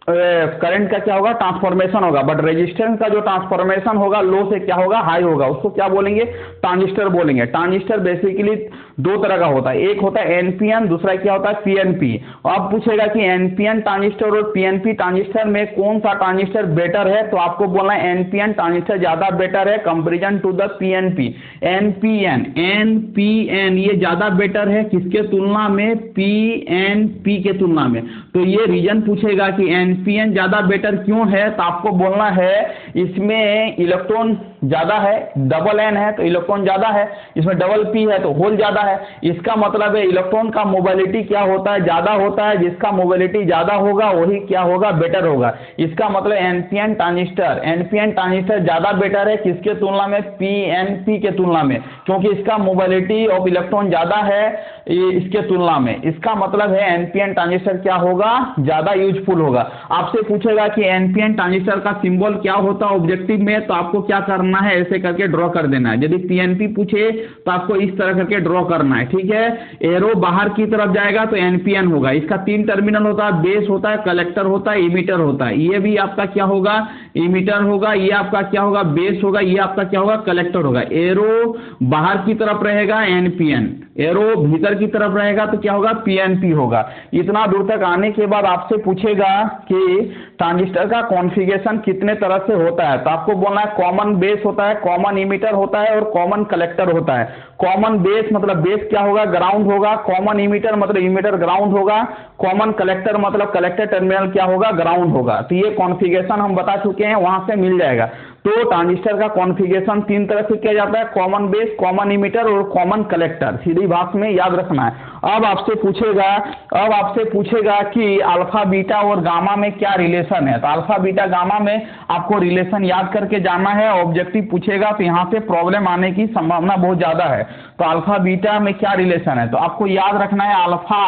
करंट का क्या होगा, ट्रांसफॉर्मेशन होगा। बट रेजिस्टेंस का जो ट्रांसफॉर्मेशन होगा लो से क्या होगा, हाई होगा। उसको क्या बोलेंगे, ट्रांजिस्टर बोलेंगे। ट्रांजिस्टर बेसिकली 2 तरह का होता है, एक होता है एनपीएन, दूसरा क्या होता है पीएनपी। अब पूछेगा कि एनपीएन ट्रांजिस्टर और पीएनपी ट्रांजिस्टर में कौन सा ट्रांजिस्टर बेटर है, तो आपको बोलना है एनपीएन ट्रांजिस्टर ज्यादा बेटर है comparison to the PNP. NPN ये ज्यादा बेटर है किसके तुलना में, पीएनपी के तुलना में। तो ये रीजन पूछेगा कि एनपीएन ज्यादा बेटर क्यों है, तो आपको बोलना है इसमें इलेक्ट्रॉन ज्यादा है, डबल एन है तो इलेक्ट्रॉन ज्यादा है, इसमें डबल पी है तो होल ज्यादा है। इसका मतलब है इलेक्ट्रॉन का मोबिलिटी क्या होता है, ज्यादा होता है। जिसका मोबिलिटी ज्यादा होगा वही क्या होगा, बेटर होगा। इसका मतलब एनपीएन ट्रांजिस्टर ज्यादा बेटर है किसके तुलना में, पीएनपी के तुलना में, क्योंकि इसका मोबिलिटी ऑफ इलेक्ट्रॉन ज्यादा है इसके तुलना में। इसका मतलब है एनपीएन ट्रांजिस्टर क्या होगा, ज्यादा यूजफुल होगा। आपसे पूछेगा कि एनपीएन ट्रांजिस्टर का सिंबल क्या होता है ऑब्जेक्टिव में, तो आपको क्या करना है, ऐसे करके ड्रॉ कर देना है। यदि पीएनपी पूछे तो आपको इस तरह करके ड्रॉ करना है, ठीक है। एरो बाहर की तरफ जाएगा तो एनपीएन होगा। इसका 3 टर्मिनल होता है, बेस होता है, कलेक्टर होता है, इमीटर होता है। ये भी आपका क्या होगा, इमीटर होगा। ये आपका क्या होगा, बेस होगा। ये आपका क्या होगा, कलेक्टर होगा। एरो बाहर की तरफ रहेगा एनपीएन, एरो भीतर की तरफ रहेगा तो क्या होगा, पीएनपी होगा। इतना दूर तक आने के बाद आपसे पूछेगा कि ट्रांजिस्टर का कॉन्फ़िगरेशन कितने तरह से होता है, तो आपको बोलना है कॉमन बेस होता है, कॉमन इमीटर होता है और कॉमन कलेक्टर होता है। कॉमन बेस मतलब बेस क्या होगा, ग्राउंड होगा। कॉमन इमीटर मतलब इमीटर ग्राउंड होगा। कॉमन कलेक्टर मतलब कलेक्टर टर्मिनल क्या होगा, ग्राउंड होगा। तो ये कॉन्फ़िगरेशन हम बता चुके हैं, वहां से मिल जाएगा। तो ट्रांजिस्टर का कॉन्फ़िगरेशन 3 तरह से किया जाता है, कॉमन बेस, कॉमन इमीटर और कॉमन कलेक्टर। सीधी भाषा में याद रखना है। अब आपसे पूछेगा कि अल्फा बीटा और गामा में क्या रिलेशन है, तो अल्फा बीटा गामा में आपको रिलेशन याद करके जाना है। ऑब्जेक्टिव पूछेगा तो यहाँ से प्रॉब्लम आने की संभावना बहुत ज्यादा है। तो अल्फा बीटा में क्या रिलेशन है, तो आपको याद रखना है alpha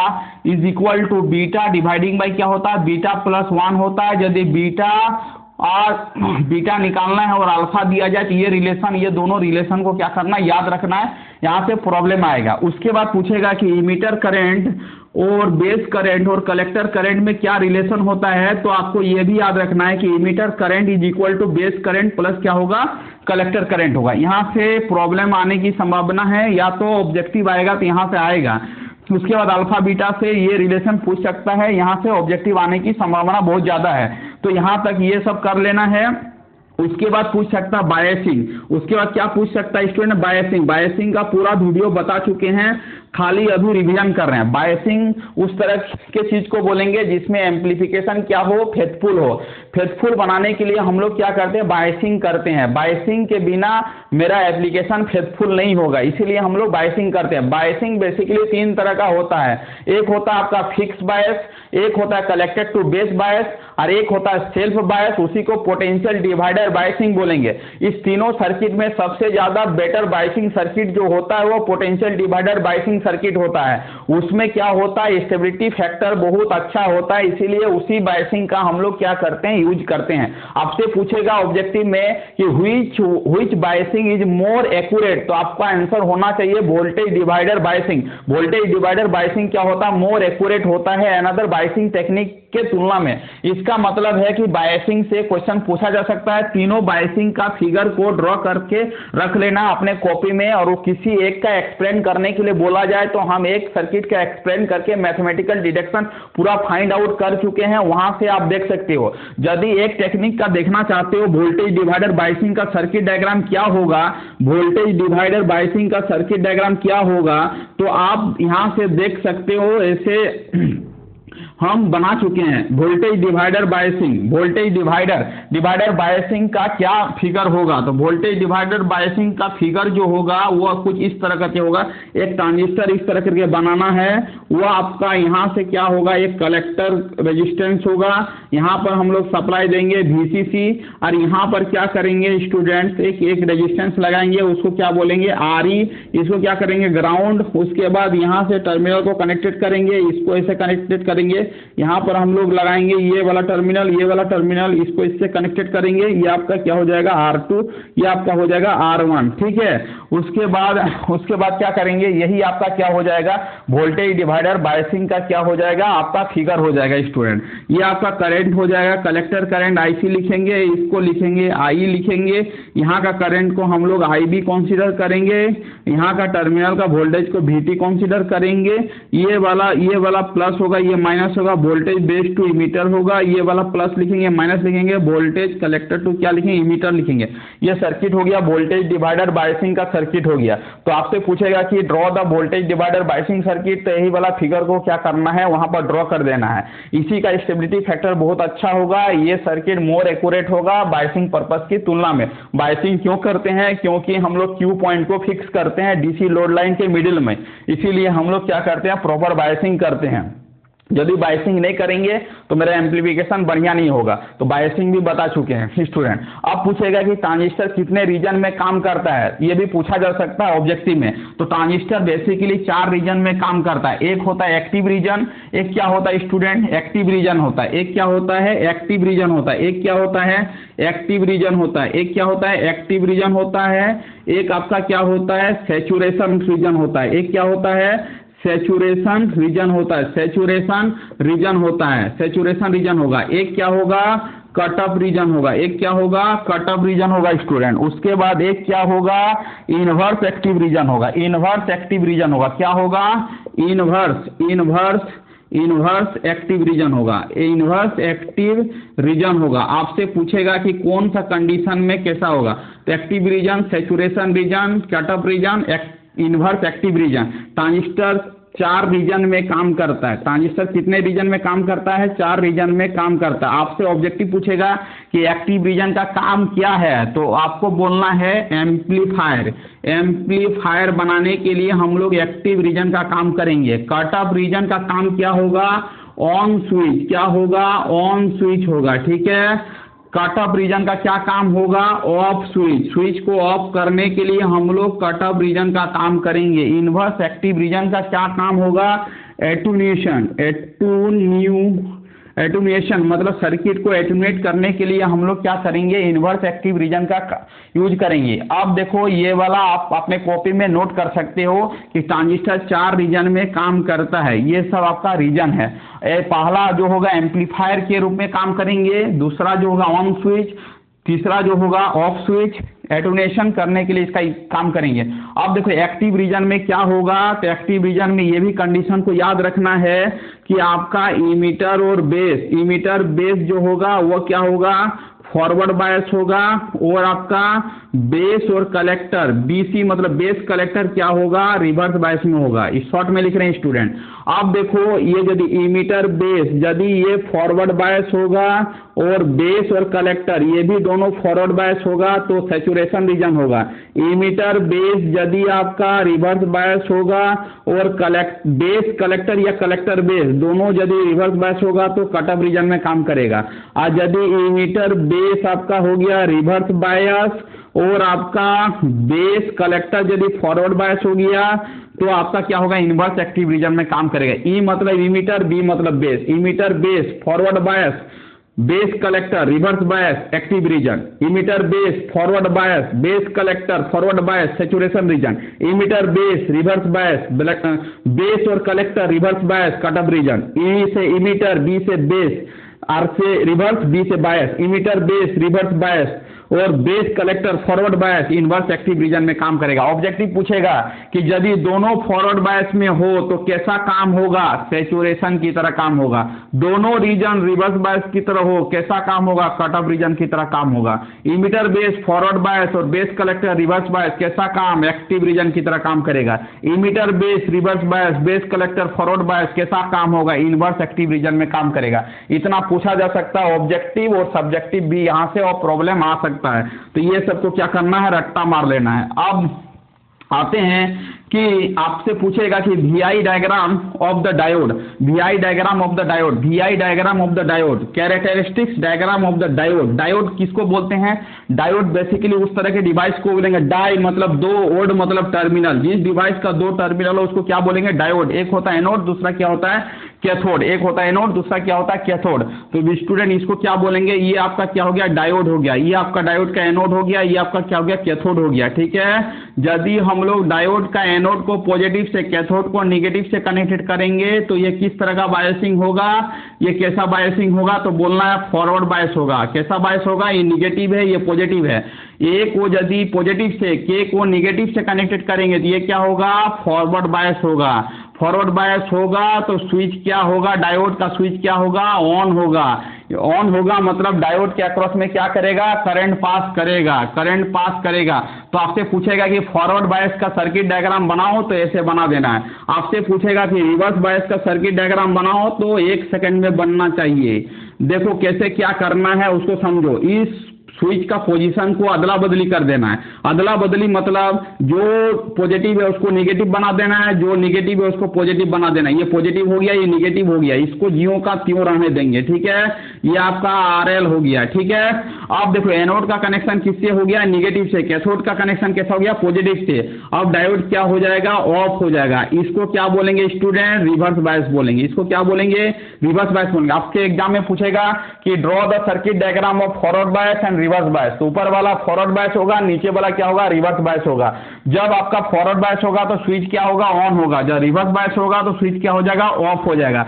is equal to beta dividing by क्या होता है, बीटा प्लस 1 होता है। यदि बीटा और बीटा निकालना है और अल्फा दिया जाए तो ये रिलेशन, ये दोनों रिलेशन को क्या करना है, याद रखना है। यहाँ से प्रॉब्लम आएगा। उसके बाद पूछेगा कि इमीटर करंट और बेस करंट और कलेक्टर करंट में क्या रिलेशन होता है, तो आपको ये भी याद रखना है कि emitter current is equal to base current plus क्या होगा, कलेक्टर करंट होगा। यहाँ से प्रॉब्लम आने की संभावना है, या तो ऑब्जेक्टिव आएगा तो यहाँ से आएगा। उसके बाद अल्फा बीटा से ये रिलेशन पूछ सकता है, यहाँ से ऑब्जेक्टिव आने की संभावना बहुत ज्यादा है। तो यहाँ तक ये सब कर लेना है। उसके बाद पूछ सकता है बायसिंग। उसके बाद क्या पूछ सकता है स्टूडेंट, बायसिंग का पूरा वीडियो बता चुके हैं, खाली अभी रिवीजन कर रहे हैं। बायसिंग उस तरह के चीज को बोलेंगे जिसमें एम्पलीफिकेशन क्या हो, फेथफुल हो। फेथफुल बनाने के लिए हम लोग क्या करते हैं, बायसिंग करते हैं। बायसिंग के बिना मेरा एप्लीकेशन फेथफुल नहीं होगा, इसीलिए हम लोग बायसिंग करते हैं। बायसिंग बेसिकली 3 तरह का होता है। एक होता है आपका फिक्स बायस, एक होता है कलेक्टेड टू बेस बायस और एक होता है सेल्फ बायस। उसी को पोटेंशियल डिवाइडर बायसिंग बोलेंगे। इस तीनों सर्किट में सबसे ज्यादा बेटर बायसिंग सर्किट जो होता है वो पोटेंशियल डिवाइडर बायसिंग सर्किट होता है। उसमें क्या होता है, स्टेबिलिटी फैक्टर बहुत अच्छा होता है, इसीलिए उसी बायसिंग का हम लोग क्या करते हैं, यूज करते हैं। आपसे पूछेगा ऑब्जेक्टिव में कि which biasing is more accurate, तो आपका आंसर होना चाहिए voltage divider biasing. Voltage divider biasing क्या होता है, मोर एक्यूरेट होता है अनदर बायसिंग टेक्निक के तुलना में। इसका मतलब है कि बायसिंग से क्वेश्चन पूछा जा सकता है। तीनों बायसिंग का फिगर को ड्रॉ करके रख लेना अपने कॉपी में, और वो किसी एक का एक्सप्लेन करने के लिए बोला जाए तो हम एक सर्किट का एक्सप्लेन करके मैथमेटिकल डिडक्शन पूरा फाइंड आउट कर चुके हैं, वहां से आप देख सकते हो। यदि एक टेक्निक का देखना चाहते हो वोल्टेज डिवाइडर बायसिंग का सर्किट डायग्राम क्या होगा, वोल्टेज डिवाइडर बायसिंग का सर्किट डायग्राम क्या होगा, तो आप यहां से देख सकते हो। ऐसे हम बना चुके हैं voltage divider biasing. Voltage divider biasing का क्या फिगर होगा, तो वोल्टेज डिवाइडर बायसिंग का फिगर जो होगा वो कुछ इस तरह का होगा। एक ट्रांजिस्टर इस तरह करके बनाना है, वो आपका यहाँ से क्या होगा, एक कलेक्टर रेजिस्टेंस होगा। यहाँ पर हम लोग सप्लाई देंगे VCC, और यहाँ पर क्या करेंगे स्टूडेंट्स, एक रेजिस्टेंस लगाएंगे, उसको क्या बोलेंगे RE। इसको क्या करेंगे, ग्राउंड। उसके बाद यहाँ से टर्मिनल को कनेक्टेड करेंगे, इसको ऐसे कनेक्टेड करेंगे। यहाँ पर हम लोग लगाएंगे ये वाला टर्मिनल, इसको इससे कनेक्टेड करेंगे। ये आपका क्या हो जाएगा R2, ये आपका हो जाएगा R1, ठीक है। उसके बाद क्या करेंगे, यही आपका क्या हो जाएगा, वोल्टेज डिवाइडर बायसिंग का क्या हो जाएगा, आपका फिगर हो जाएगा स्टूडेंट। ये आपका करंट हो जाएगा, कलेक्टर करंट IC लिखेंगे, इसको लिखेंगे I लिखेंगे। यहाँ का करंट को हम लोग IB कंसीडर करेंगे, यहाँ का टर्मिनल का वोल्टेज को VT कंसीडर करेंगे। ये वाला प्लस होगा, ये माइनस होगा वोल्टेज बेस टू इमीटर होगा, ये वाला प्लस लिखेंगे माइनस लिखेंगे, वोल्टेज कलेक्टर टू क्या लिखेंगे इमीटर लिखेंगे। ये सर्किट हो गया वोल्टेज डिवाइडर बायसिंग का सर्किट हो गया। तो आपसे पूछेगा कि draw the voltage divider biasing circuit, तो यही वाला फिगर को क्या करना है वहां पर ड्रॉ कर देना है। इसी का स्टेबिलिटी फैक्टर बहुत अच्छा होगा, ये सर्किट मोर एक्यूरेट होगा बायसिंग पर्पस की तुलना में। बायसिंग क्यों करते हैं, क्योंकि हम लोग क्यू पॉइंट को फिक्स करते हैं डीसी लोड लाइन के मिडिल में, इसीलिए हम लोग क्या करते हैं प्रॉपर बायसिंग करते हैं। यदि बायसिंग नहीं करेंगे तो मेरा एम्प्लीफिकेशन बढ़िया नहीं होगा। तो बायसिंग भी बता चुके हैं स्टूडेंट। अब पूछेगा कि ट्रांजिस्टर कितने रीजन में काम करता है, ये भी पूछा जा सकता है ऑब्जेक्टिव में। तो ट्रांजिस्टर बेसिकली 4 रीजन में काम करता है। एक होता है एक्टिव रीजन, एक क्या होता है स्टूडेंट एक्टिव रीजन होता है, एक क्या होता है एक्टिव रीजन होता है, एक क्या होता है एक्टिव रीजन होता है, एक क्या होता है एक्टिव रीजन होता है, एक आपका क्या होता है सैचुरेशन रीजन होता है, एक क्या होता है सैचुरेशन रीजन होता है, सैचुरेशन रीजन होता है, सैचुरेशन रीजन होगा। एक क्या होगा कट ऑफ रीजन होगा, एक क्या होगा कट ऑफ रीजन होगा स्टूडेंट। उसके बाद एक क्या होगा इनवर्स एक्टिव रीजन होगा, इनवर्स एक्टिव रीजन होगा। क्या होगा inverse inverse inverse active reason होगा, इनवर्स एक्टिव रीजन होगा। आपसे पूछेगा कि कौन सा कंडीशन में कैसा होगा, तो active region, saturation region, cut off region, inverse active region. Transistor 4 region में काम करता है। ट्रांजिस्टर कितने रीजन में काम करता है 4 रीजन में काम करता है। आपसे ऑब्जेक्टिव पूछेगा कि एक्टिव रीजन का काम क्या है, तो आपको बोलना है एम्पलीफायर। एम्पलीफायर बनाने के लिए हम लोग एक्टिव रीजन का काम करेंगे। कट ऑफ रीजन का काम क्या होगा ऑन स्विच, क्या होगा ऑन स्विच होगा, ठीक है। कट ऑफ रीजन का क्या काम होगा ऑफ स्विच, स्विच को ऑफ करने के लिए हम लोग कट ऑफ रीजन का काम करेंगे। इनवर्स एक्टिव रीजन का क्या काम होगा एटून्यूएशन, एटून्यूएशन मतलब सर्किट को एटूनेट करने के लिए हम लोग क्या करेंगे इनवर्स एक्टिव रीजन का यूज करेंगे। अब देखो ये वाला आप अपने कॉपी में नोट कर सकते हो कि ट्रांजिस्टर 4 रीजन में काम करता है, ये सब आपका रीजन है। पहला जो होगा एम्पलीफायर के रूप में काम करेंगे, दूसरा जो होगा ऑन स्विच, तीसरा जो होगा ऑफ स्विच, एटूनेशन करने के लिए इसका काम करेंगे। अब देखो एक्टिव रीजन में क्या होगा, तो एक्टिव रीजन में ये भी कंडीशन को याद रखना है कि आपका इमीटर और बेस, इमीटर बेस जो होगा वो क्या होगा फॉरवर्ड बायस होगा, और आपका बेस और कलेक्टर बीसी मतलब बेस कलेक्टर क्या होगा रिवर्स बायस में होगा। इस शॉर्ट में लिख रहे हैं स्टूडेंट। अब देखो ये यदि इमीटर बेस यदि ये फॉरवर्ड बायस होगा और बेस और कलेक्टर ये भी दोनों फॉरवर्ड बायस होगा तो सैचुरेशन रीजन होगा। इमीटर बेस यदि आपका रिवर्स बायस होगा और बेस कलेक्टर या कलेक्टर बेस दोनों यदि रिवर्स बायस होगा तो कट ऑफ रीजन में काम करेगा। आज यदि इमीटर बेस आपका हो गया रिवर्स बायस और आपका बेस कलेक्टर यदि फॉरवर्ड बायस हो गया तो आपका क्या होगा इनवर्स एक्टिव रीजन में काम करेगा। ई मतलब इमीटर, बी मतलब base. Emitter base forward bias, base collector reverse bias active region, emitter base forward bias, base collector forward bias saturation region, emitter base reverse bias, base और collector reverse bias cut off region. E से emitter, B से base, R से reverse, B से bias, emitter base reverse bias और base collector forward bias inverse active region में काम करेगा। Objective पूछेगा कि यदि दोनों फॉरवर्ड बायस में हो तो कैसा काम होगा सैचुरेशन की तरह काम होगा। दोनों रीजन रिवर्स बायस की तरह हो कैसा काम होगा कट ऑफ रीजन की तरह काम होगा। इमीटर बेस फॉरवर्ड बायस और बेस कलेक्टर रिवर्स बायस कैसा काम एक्टिव रीजन की तरह काम करेगा। Emitter base reverse bias, base collector forward बायस कैसा काम होगा इनवर्स एक्टिव रीजन में काम करेगा। इतना पूछा जा सकता है ऑब्जेक्टिव और सब्जेक्टिव भी यहाँ से और प्रॉब्लम आ सकता है। तो ये सबको क्या करना है रट्टा मार लेना है। अब आते हैं कि आपसे पूछेगा कि VI diagram of the diode, VI diagram of the diode, VI diagram of the diode, characteristics diagram of the diode. Diode किसको बोलते हैं, डायोड बेसिकली उस तरह के डिवाइस को बोलेंगे। डाई मतलब दो, ओड मतलब टर्मिनल, जिस डिवाइस का 2 टर्मिनल हो उसको क्या बोलेंगे डायोड। एक होता है एनोड, दूसरा क्या होता है कैथोड। एक होता है एनोड, दूसरा क्या होता है कैथोड। तो स्टूडेंट इसको क्या बोलेंगे, ये आपका क्या हो गया डायोड हो गया, ये आपका डायोड का एनोड हो गया, ये आपका क्या हो गया कैथोड हो गया। ठीक है, यदि हम लोग डायोड का एनोड को पॉजिटिव से कैथोड को नेगेटिव से कनेक्टेड करेंगे तो ये किस तरह का बायसिंग होगा, ये कैसा बायसिंग होगा, तो बोलना है फॉरवर्ड बायस होगा। कैसा बायस होगा, ये निगेटिव है ये पॉजिटिव है। ए को यदि पॉजिटिव से के को नेगेटिव से कनेक्टेड करेंगे तो ये क्या होगा फॉरवर्ड बायस होगा। फॉरवर्ड बायस होगा तो स्विच क्या होगा, डायोड का स्विच क्या होगा, ऑन होगा। ऑन होगा मतलब डायोड के अक्रॉस में क्या करेगा, करंट पास करेगा, करंट पास करेगा। तो आपसे पूछेगा कि फॉरवर्ड बायस का सर्किट डायग्राम बनाओ तो ऐसे बना देना है। आपसे पूछेगा कि रिवर्स बायस का सर्किट डायग्राम बनाओ तो 1 सेकंड में बनना चाहिए। देखो कैसे क्या करना है उसको समझो। इस स्विच का पोजीशन को अदला बदली कर देना है। अदला बदली मतलब जो पॉजिटिव है उसको नेगेटिव बना देना है, जो नेगेटिव है उसको पॉजिटिव बना देना है। ये पॉजिटिव हो गया, ये नेगेटिव हो गया, इसको जियो का त्यों रहने देंगे, ठीक है। ये आपका आरएल हो गया, ठीक है। अब देखो एनोड का कनेक्शन किससे हो गया, नेगेटिव से। कैथोड का कनेक्शन कैसा हो गया, पॉजिटिव से। अब डायोड क्या हो जाएगा, ऑफ हो जाएगा। इसको क्या बोलेंगे स्टूडेंट, रिवर्स बायस बोलेंगे। इसको क्या बोलेंगे, रिवर्स बायस बोलेंगे। आपके एग्जाम में पूछेगा कि draw the circuit diagram of forward bias and reverse bias. तो ऊपर वाला फॉरवर्ड बायस होगा, नीचे वाला क्या होगा, रिवर्स बायस होगा। जब आपका फॉरवर्ड बायस होगा तो स्विच क्या होगा, ऑन होगा। जब रिवर्स बायस होगा तो स्विच क्या हो जाएगा, ऑफ हो जाएगा।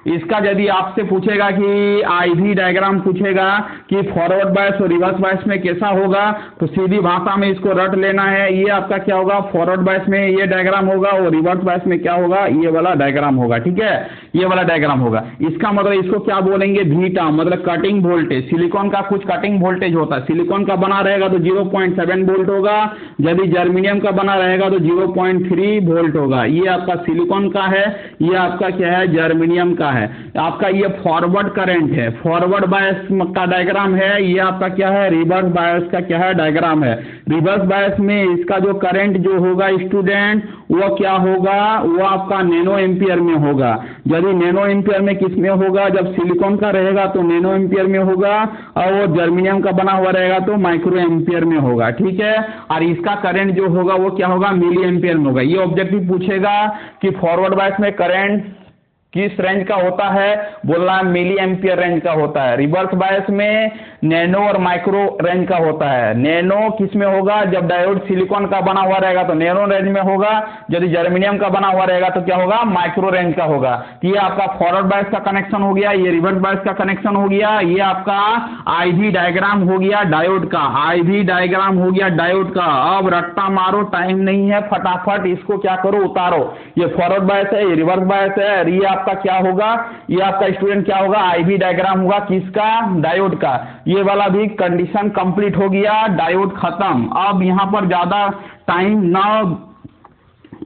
इसका यदि आपसे पूछेगा कि आईवी डायग्राम पूछेगा कि फॉरवर्ड बायस और रिवर्स बायस में कैसा होगा, तो सीधी भाषा में इसको रट लेना है। ये आपका क्या होगा, फॉरवर्ड बायस में ये डायग्राम होगा और रिवर्स बायस में क्या होगा, ये वाला डायग्राम होगा, ठीक है। ये वाला डायग्राम होगा। इसका मतलब इसको क्या बोलेंगे, बीटा, मतलब कटिंग वोल्टेज। सिलिकॉन का कुछ कटिंग वोल्टेज होता है। सिलिकॉन का बना रहेगा तो 0.7 वोल्ट होगा, यदि जर्मेनियम का बना रहेगा तो 0.3 वोल्ट होगा। ये आपका सिलिकॉन का है, ये आपका क्या है, जर्मेनियम का है। आपका ये फॉरवर्ड करंट है, फॉरवर्ड बायस का डायग्राम है। ये आपका क्या है, रिवर्स बायस का क्या है, डायग्राम है। रिवर्स बायस में इसका जो करंट जो होगा स्टूडेंट, वो क्या होगा, वो आपका नैनो एम्पियर में होगा। यदि नैनो एम्पियर में किस में होगा, जब सिलिकॉन का रहेगा तो नैनो एम्पियर में होगा, और वो जर्मेनियम का बना हुआ रहेगा तो माइक्रो एम्पियर में होगा, ठीक है। और इसका करंट जो होगा वो क्या होगा, मिली एम्पियर में होगा। ये ऑब्जेक्टिव पूछेगा कि फॉरवर्ड बायस में करंट किस रेंज का होता है, बोलना है मिली एम्पियर रेंज का होता है। रिवर्स बायस में नैनो और माइक्रो रेंज का होता है। नैनो किस में होगा, जब डायोड सिलिकॉन का बना हुआ रहेगा तो नैनो रेंज में होगा, यदि जर्मेनियम का बना हुआ रहेगा तो क्या होगा, माइक्रो रेंज का होगा। ये आपका फॉरवर्ड बायस का कनेक्शन हो गया, ये रिवर्स बायस का कनेक्शन हो गया। ये आपका आईवी डायग्राम हो गया डायोड का, आईवी डायग्राम हो गया डायोड का। अब रट्टा मारो, टाइम नहीं है, फटाफट इसको क्या करो, उतारो। ये फॉरवर्ड बायस है, ये रिवर्स बायस है, ये आपका क्या होगा, ये आपका स्टूडेंट क्या होगा, आईवी डायग्राम होगा किसका, डायोड का। ये वाला भी कंडीशन कंप्लीट हो गया, डायोड खत्म। अब यहां पर ज्यादा टाइम ना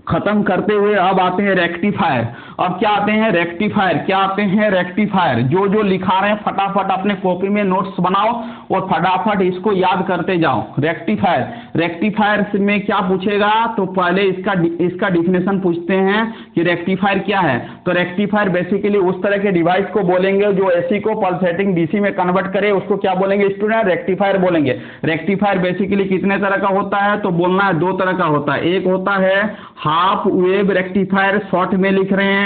खत्म करते हुए अब आते हैं रेक्टिफायर। अब क्या आते हैं, रेक्टिफायर। क्या आते हैं, रेक्टिफायर। जो जो लिखा रहे हैं फटाफट अपने कॉपी में नोट्स बनाओ और फटाफट इसको याद करते जाओ। रेक्टिफायर, रेक्टिफायर में क्या पूछेगा, तो पहले इसका डिफिनेशन पूछते हैं कि रेक्टिफायर क्या है। तो रेक्टिफायर बेसिकली उस तरह के डिवाइस को बोलेंगे जो एसी को पल्सेटिंग डीसी में कन्वर्ट करे, उसको क्या बोलेंगे स्टूडेंट, रेक्टिफायर बोलेंगे। रेक्टिफायर बेसिकली कितने तरह का होता है, तो बोलना है 2 तरह का होता है। एक होता है हाफ वेव रेक्टिफायर, शॉर्ट में लिख रहे हैं।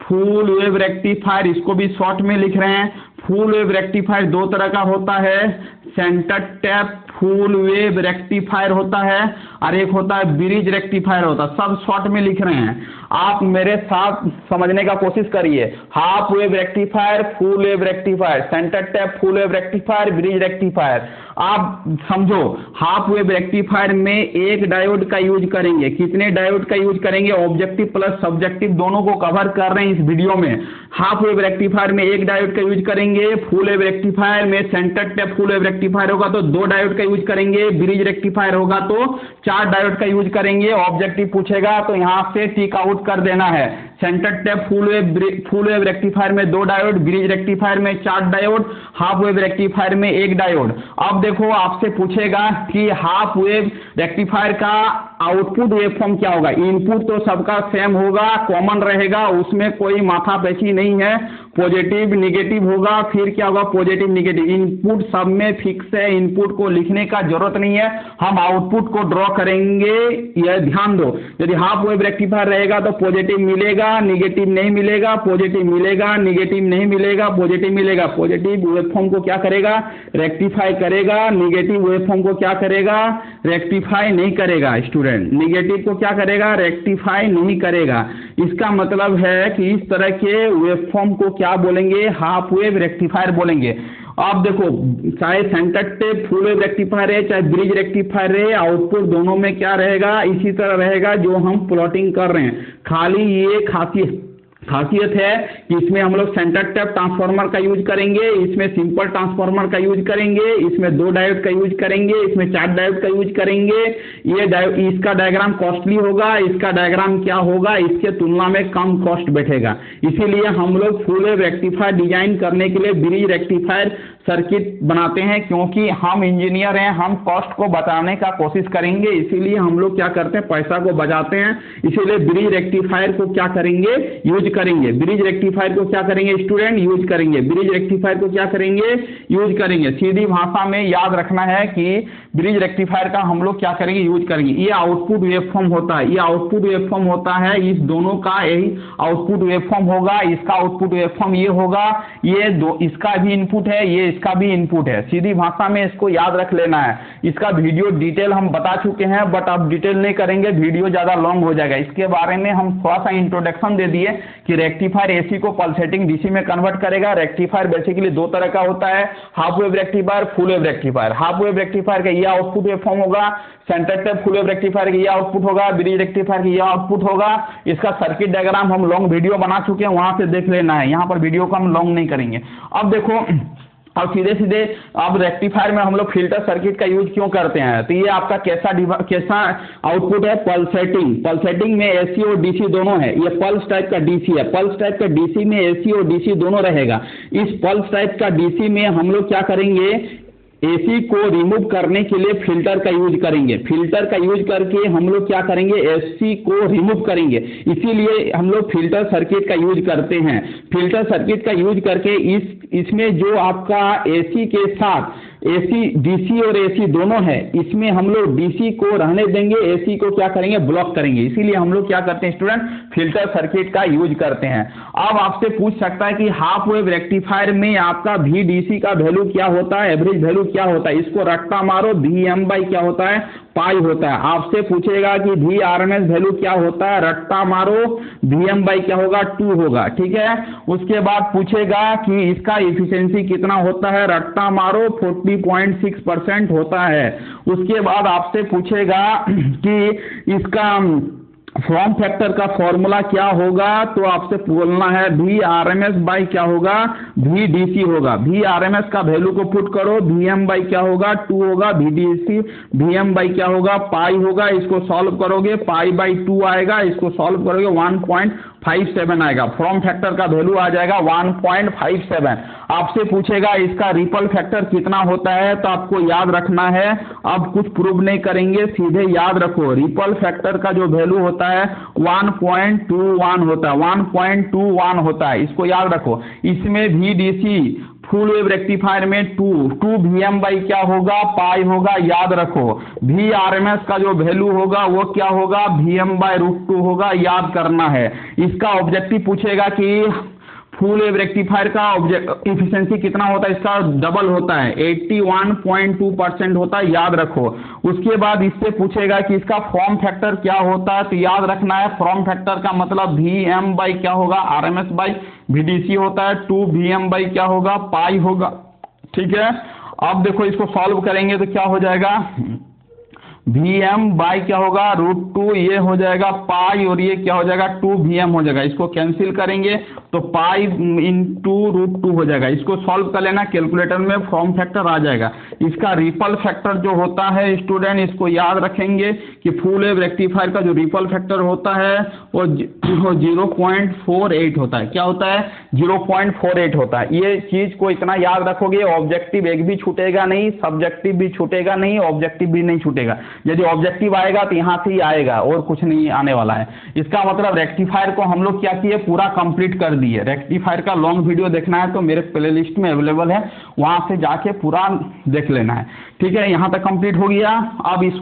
फुल वेव रेक्टिफायर, इसको भी शॉर्ट में लिख रहे हैं। फुल वेव रेक्टिफायर 2 तरह का होता है, centre tap full wave rectifier होता है, और एक होता है ब्रिज रेक्टिफायर होता है। सब शॉर्ट में लिख रहे हैं, आप मेरे साथ समझने का कोशिश करिए। Half wave rectifier, full wave rectifier, centre tap full wave rectifier, bridge rectifier. आप समझो, हाफ वेव रेक्टिफायर में एक डायोड का यूज करेंगे। कितने डायोड का यूज करेंगे, ऑब्जेक्टिव प्लस सब्जेक्टिव दोनों को कवर कर रहे हैं इस वीडियो में। हाफ वेव रेक्टिफायर में एक डायोड का यूज करेंगे। फुल वेव रेक्टिफायर में centre tap full wave rectifier होगा तो 2 डायोड का यूज करेंगे। ब्रिज रेक्टिफायर होगा तो 4 डायोड का यूज करेंगे। ऑब्जेक्टिव पूछेगा तो यहां से टिक आउट कर देना है। Centre tap full wave rectifier में 2 डायोड, ब्रिज रेक्टिफायर में 4 डायोड, हाफ वेव रेक्टिफायर में 1 डायोड। अब देखो आपसे पूछेगा कि हाफ वेव रेक्टिफायर का आउटपुट वेवफॉर्म क्या होगा। इनपुट तो सबका सेम होगा, कॉमन रहेगा, उसमें कोई माथापेची नहीं है। पॉजिटिव निगेटिव होगा, फिर क्या होगा, पॉजिटिव निगेटिव। इनपुट सब में फिक्स है, इनपुट को लिखने का जरूरत नहीं है, हम आउटपुट को ड्रॉ करेंगे। यह ध्यान दो, यदि हाफ वेव रेक्टिफायर रहेगा तो पॉजिटिव मिलेगा, निगेटिव नहीं मिलेगा, पॉजिटिव मिलेगा, निगेटिव नहीं मिलेगा, पॉजिटिव मिलेगा। पॉजिटिव वेवफॉर्म को क्या करेगा, रेक्टिफाई करेगा। निगेटिव वेवफॉर्म को क्या करेगा, रेक्टिफाई नहीं करेगा स्टूडेंट। निगेटिव को क्या करेगा, रेक्टिफाई नहीं करेगा। इसका मतलब है कि इस तरह के वेवफॉर्म को क्या बोलेंगे, हाफ वेव रेक्टिफायर बोलेंगे। अब देखो, चाहे centre tap full wave rectifier है, चाहे ब्रिज रेक्टिफायर है, आउटपुट दोनों में क्या रहेगा, इसी तरह रहेगा जो हम प्लॉटिंग कर रहे हैं। खाली ये खासियत है कि इसमें हम लोग सेंटर टेप ट्रांसफार्मर का यूज करेंगे, इसमें सिंपल ट्रांसफार्मर का यूज करेंगे, इसमें 2 डायोड का यूज करेंगे, इसमें 4 डायोड का यूज करेंगे। ये इसका डायग्राम कॉस्टली होगा, इसका डायग्राम क्या होगा, इसके तुलना में कम कॉस्ट बैठेगा। इसीलिए हम लोग फुल वेव रेक्टिफायर डिजाइन करने के लिए ब्रिज रेक्टिफायर सर्किट बनाते हैं, क्योंकि हम इंजीनियर हैं, हम कॉस्ट को बचाने का कोशिश करेंगे। इसीलिए हम लोग क्या करते हैं, पैसा को बचाते हैं। इसीलिए ब्रिज रेक्टिफायर को क्या करेंगे, यूज करेंगे। ब्रिज रेक्टिफायर को क्या करेंगे स्टूडेंट, यूज करेंगे। ब्रिज रेक्टिफायर को क्या करेंगे, यूज करेंगे। सीधी भाषा में याद रखना है कि ब्रिज रेक्टिफायर का हम लोग क्या करेंगे, यूज करेंगे। ये आउटपुट वेवफॉर्म होता है, ये आउटपुट वेवफॉर्म होता है, इस दोनों का यही आउटपुट वेवफॉर्म होगा। इसका आउटपुट वेवफॉर्म ये होगा, ये दो, इसका भी इनपुट है, ये इसका भी इनपुट है। सीधी भाषा में इसको याद रख लेना है। इसका वीडियो डिटेल हम बता चुके हैं, बट अब डिटेल नहीं करेंगे, वीडियो ज्यादा लॉन्ग हो जाएगा। इसके बारे में हम थोड़ा सा इंट्रोडक्शन दे दिए कि रेक्टिफायर एसी को पल्सेटिंग डीसी में कन्वर्ट करेगा। रेक्टिफायर बेसिकली 2 तरह का होता है, half wave rectifier, full wave rectifier. Half wave rectifier का ये आउटपुट वेवफॉर्म होगा, centre tap full wave rectifier का ये आउटपुट होगा, ब्रिज रेक्टिफायर का ये आउटपुट होगा। इसका सर्किट डायग्राम हम लॉन्ग वीडियो बना चुके हैं, वहां से देख लेना है। यहाँ पर वीडियो को हम लॉन्ग नहीं करेंगे। अब देखो, अब सीधे अब रेक्टिफायर में हम लोग फिल्टर सर्किट का यूज क्यों करते हैं, तो ये आपका कैसा आउटपुट है, पल्सेटिंग। पल्सेटिंग में एसी और डीसी दोनों है। ये पल्स टाइप का डीसी है, पल्स टाइप का डीसी में एसी और डीसी दोनों रहेगा। इस पल्स टाइप का डीसी में हम लोग क्या करेंगे, एसी को रिमूव करने के लिए फिल्टर का यूज करेंगे। फिल्टर का यूज करके हम लोग क्या करेंगे, एसी को रिमूव करेंगे। इसीलिए हम लोग फिल्टर सर्किट का यूज करते हैं। फिल्टर सर्किट का यूज करके इसमें जो आपका एसी के साथ एसी, डीसी और एसी दोनों है, इसमें हम लोग डीसी को रहने देंगे, एसी को क्या करेंगे, ब्लॉक करेंगे। इसीलिए हम लोग क्या करते हैं स्टूडेंट, फिल्टर सर्किट का यूज करते हैं। अब आपसे पूछ सकता है कि हाफ वेव रेक्टिफायर में आपका VDC का वैल्यू क्या होता है, एवरेज वैल्यू क्या होता है, इसको रट्टा मारो, VM/, क्या होता है, पाई होता है। आपसे पूछेगा कि VRMS वैल्यू क्या होता है, रट्टा मारो, VM/, क्या होगा, 2 होगा, ठीक है। उसके बाद पूछेगा कि इसका एफिशिएंसी कितना होता है, रट्टा मारो, 40.6% होता है। उसके बाद आपसे पूछेगा कि इसका फॉर्म फैक्टर का फॉर्मूला क्या होगा, तो आपसे बोलना है VRMS/, क्या होगा, VDC होगा। VRMS का वैल्यू को पुट करो, VM/, क्या होगा, 2 होगा, VDC VM/, क्या होगा, पाई होगा। इसको सॉल्व करोगे, पाई/2 आएगा, इसको सॉल्व करोगे 1.57 आएगा। फॉर्म फैक्टर का वैल्यू आ जाएगा 1.57। आपसे पूछेगा इसका रिपल फैक्टर कितना होता है, तो आपको याद रखना है, अब कुछ प्रूव नहीं करेंगे, सीधे याद रखो। रिपल फैक्टर का जो वैल्यू होता है 1.21 होता है, 1.21 होता है, इसको याद रखो। इसमें VDC फुल वेव रेक्टिफायर में 2 VM/, क्या होगा, पाई होगा, याद रखो। VRMS का जो वैल्यू होगा वो क्या होगा, VM/√2 होगा, याद करना है। इसका ऑब्जेक्टिव पूछेगा कि फुल वेव रेक्टिफायर का एफिशिएंसी कितना होता है, इसका डबल होता है, 81.2% होता है, याद रखो। उसके बाद इससे पूछेगा कि इसका फॉर्म फैक्टर क्या होता है, तो याद रखना है, फॉर्म फैक्टर का मतलब VM/, क्या होगा, RMS/VDC होता है, 2 VM/, क्या होगा, पाई होगा, ठीक है। अब देखो इसको सॉल्व करेंगे तो क्या हो जाएगा, VM/, क्या होगा, √2, ये हो जाएगा पाई, और ये क्या हो जाएगा, 2 VM हो जाएगा। इसको कैंसिल करेंगे तो पाई इंटू √2 हो जाएगा। इसको सॉल्व कर लेना, कैलकुलेटर में फॉर्म फैक्टर आ जाएगा। इसका रिपल फैक्टर जो होता है स्टूडेंट, इसको याद रखेंगे कि फुल वेव रेक्टिफायर का जो रिपल फैक्टर होता है वो 0.48 होता है। क्या होता है, 0.48 होता है। ये चीज को इतना याद रखोगे, ऑब्जेक्टिव एक भी छूटेगा नहीं, सब्जेक्टिव भी छूटेगा नहीं, ऑब्जेक्टिव भी नहीं छूटेगा। यदि ऑब्जेक्टिव आएगा तो यहाँ से ही आएगा, और कुछ नहीं आने वाला है। इसका मतलब रेक्टिफायर को हम लोग क्या किए, पूरा कंप्लीट कर दिए। रेक्टिफायर का लॉन्ग वीडियो देखना है तो मेरे प्लेलिस्ट में अवेलेबल है, वहां से जाके पूरा देख लेना है, ठीक है। यहाँ तक कंप्लीट हो गया। अब इस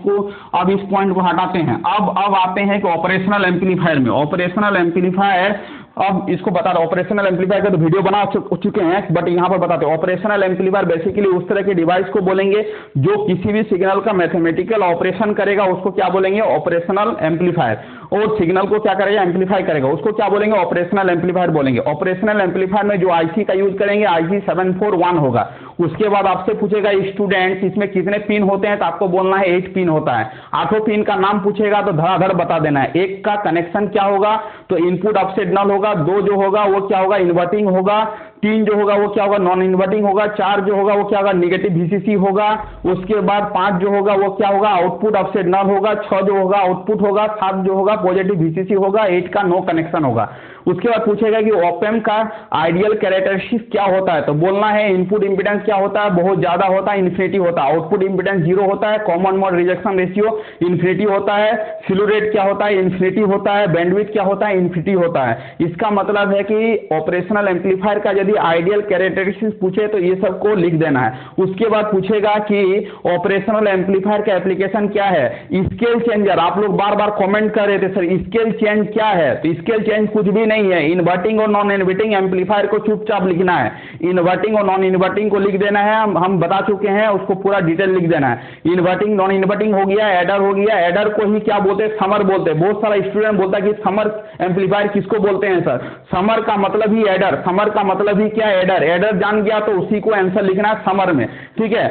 पॉइंट को हटाते हैं। अब आते हैं कि ऑपरेशनल एम्पलीफायर में। ऑपरेशनल एम्पलीफायर, अब इसको बता रहा हूं, ऑपरेशनल एम्पलीफायर का तो वीडियो बना चुके हैं, बट यहाँ पर बताते हैं। ऑपरेशनल एम्पलीफायर बेसिकली उस तरह के डिवाइस को बोलेंगे जो किसी भी सिग्नल का मैथमेटिकल ऑपरेशन करेगा, उसको क्या बोलेंगे, ऑपरेशनल एम्पलीफायर। और सिग्नल को क्या करेगा, एम्पलीफाई करेगा, उसको क्या बोलेंगे, ऑपरेशनल एम्पलीफायर बोलेंगे। ऑपरेशनल एम्पलीफायर में जो आईसी का यूज करेंगे, IC 741 होगा। उसके बाद आपसे पूछेगा स्टूडेंट इसमें कितने पिन होते हैं, तो आपको बोलना है 8 पिन होता है। 8 पिन का नाम पूछेगा तो धड़ाधड़ बता देना है। एक का कनेक्शन क्या होगा, तो इनपुट ऑफसेट नल होगा। 2 जो होगा वो क्या होगा, इन्वर्टिंग होगा। 3 जो होगा वो क्या होगा, नॉन इन्वर्टिंग होगा। 4 जो होगा वो क्या होगा, निगेटिव वीसीसी होगा। उसके बाद 5 जो होगा वो क्या होगा, आउटपुट ऑफसेट नल होगा। 6 जो होगा आउटपुट होगा। 7 जो होगा पॉजिटिव वीसीसी होगा। 8 का नो कनेक्शन होगा। उसके बाद पूछेगा कि ऑप एम्प का आइडियल कैरेक्टरिस्टिक क्या होता है, तो बोलना है इनपुट इंपीडेंस क्या होता है, बहुत ज्यादा होता है, इन्फिनिटी होता है। आउटपुट इंपीडेंस 0 होता है। Common mode rejection ratio infinity होता है। स्लू रेट क्या होता है, इन्फिनिटी होता है। बैंडविड्थ क्या होता है, इन्फिनिटी होता है। इसका मतलब है कि ऑपरेशनल एम्पलीफायर का यदि आइडियल कैरेक्टरिस्टिक पूछे तो ये सबको लिख देना है। उसके बाद पूछेगा कि ऑपरेशनल एम्पलीफायर का एप्लीकेशन क्या है। स्केल चेंजर, आप लोग बार बार कमेंट कर रहे थे सर स्केल चेंज क्या है, तो स्केल चेंज कुछ भी नहीं है। इन्वर्टिंग और नॉन इन्वर्टिंग एम्पलीफायर को चुपचाप लिखना है। इन्वर्टिंग और नॉन इन्वर्टिंग को लिख देना है, हम बता चुके हैं, उसको पूरा डिटेल लिख देना है। इन्वर्टिंग नॉन इन्वर्टिंग हो गया, एडर हो गया। एडर को ही क्या बोलते हैं, समर बोलते हैं। बहुत सारा स्टूडेंट बोलता है कि समर एम्पलीफायर किसको बोलते हैं सर, समर का मतलब ही एडर, समर का मतलब ही क्या, एडर। एडर जान गया तो उसी को आंसर लिखना है समर में, ठीक है।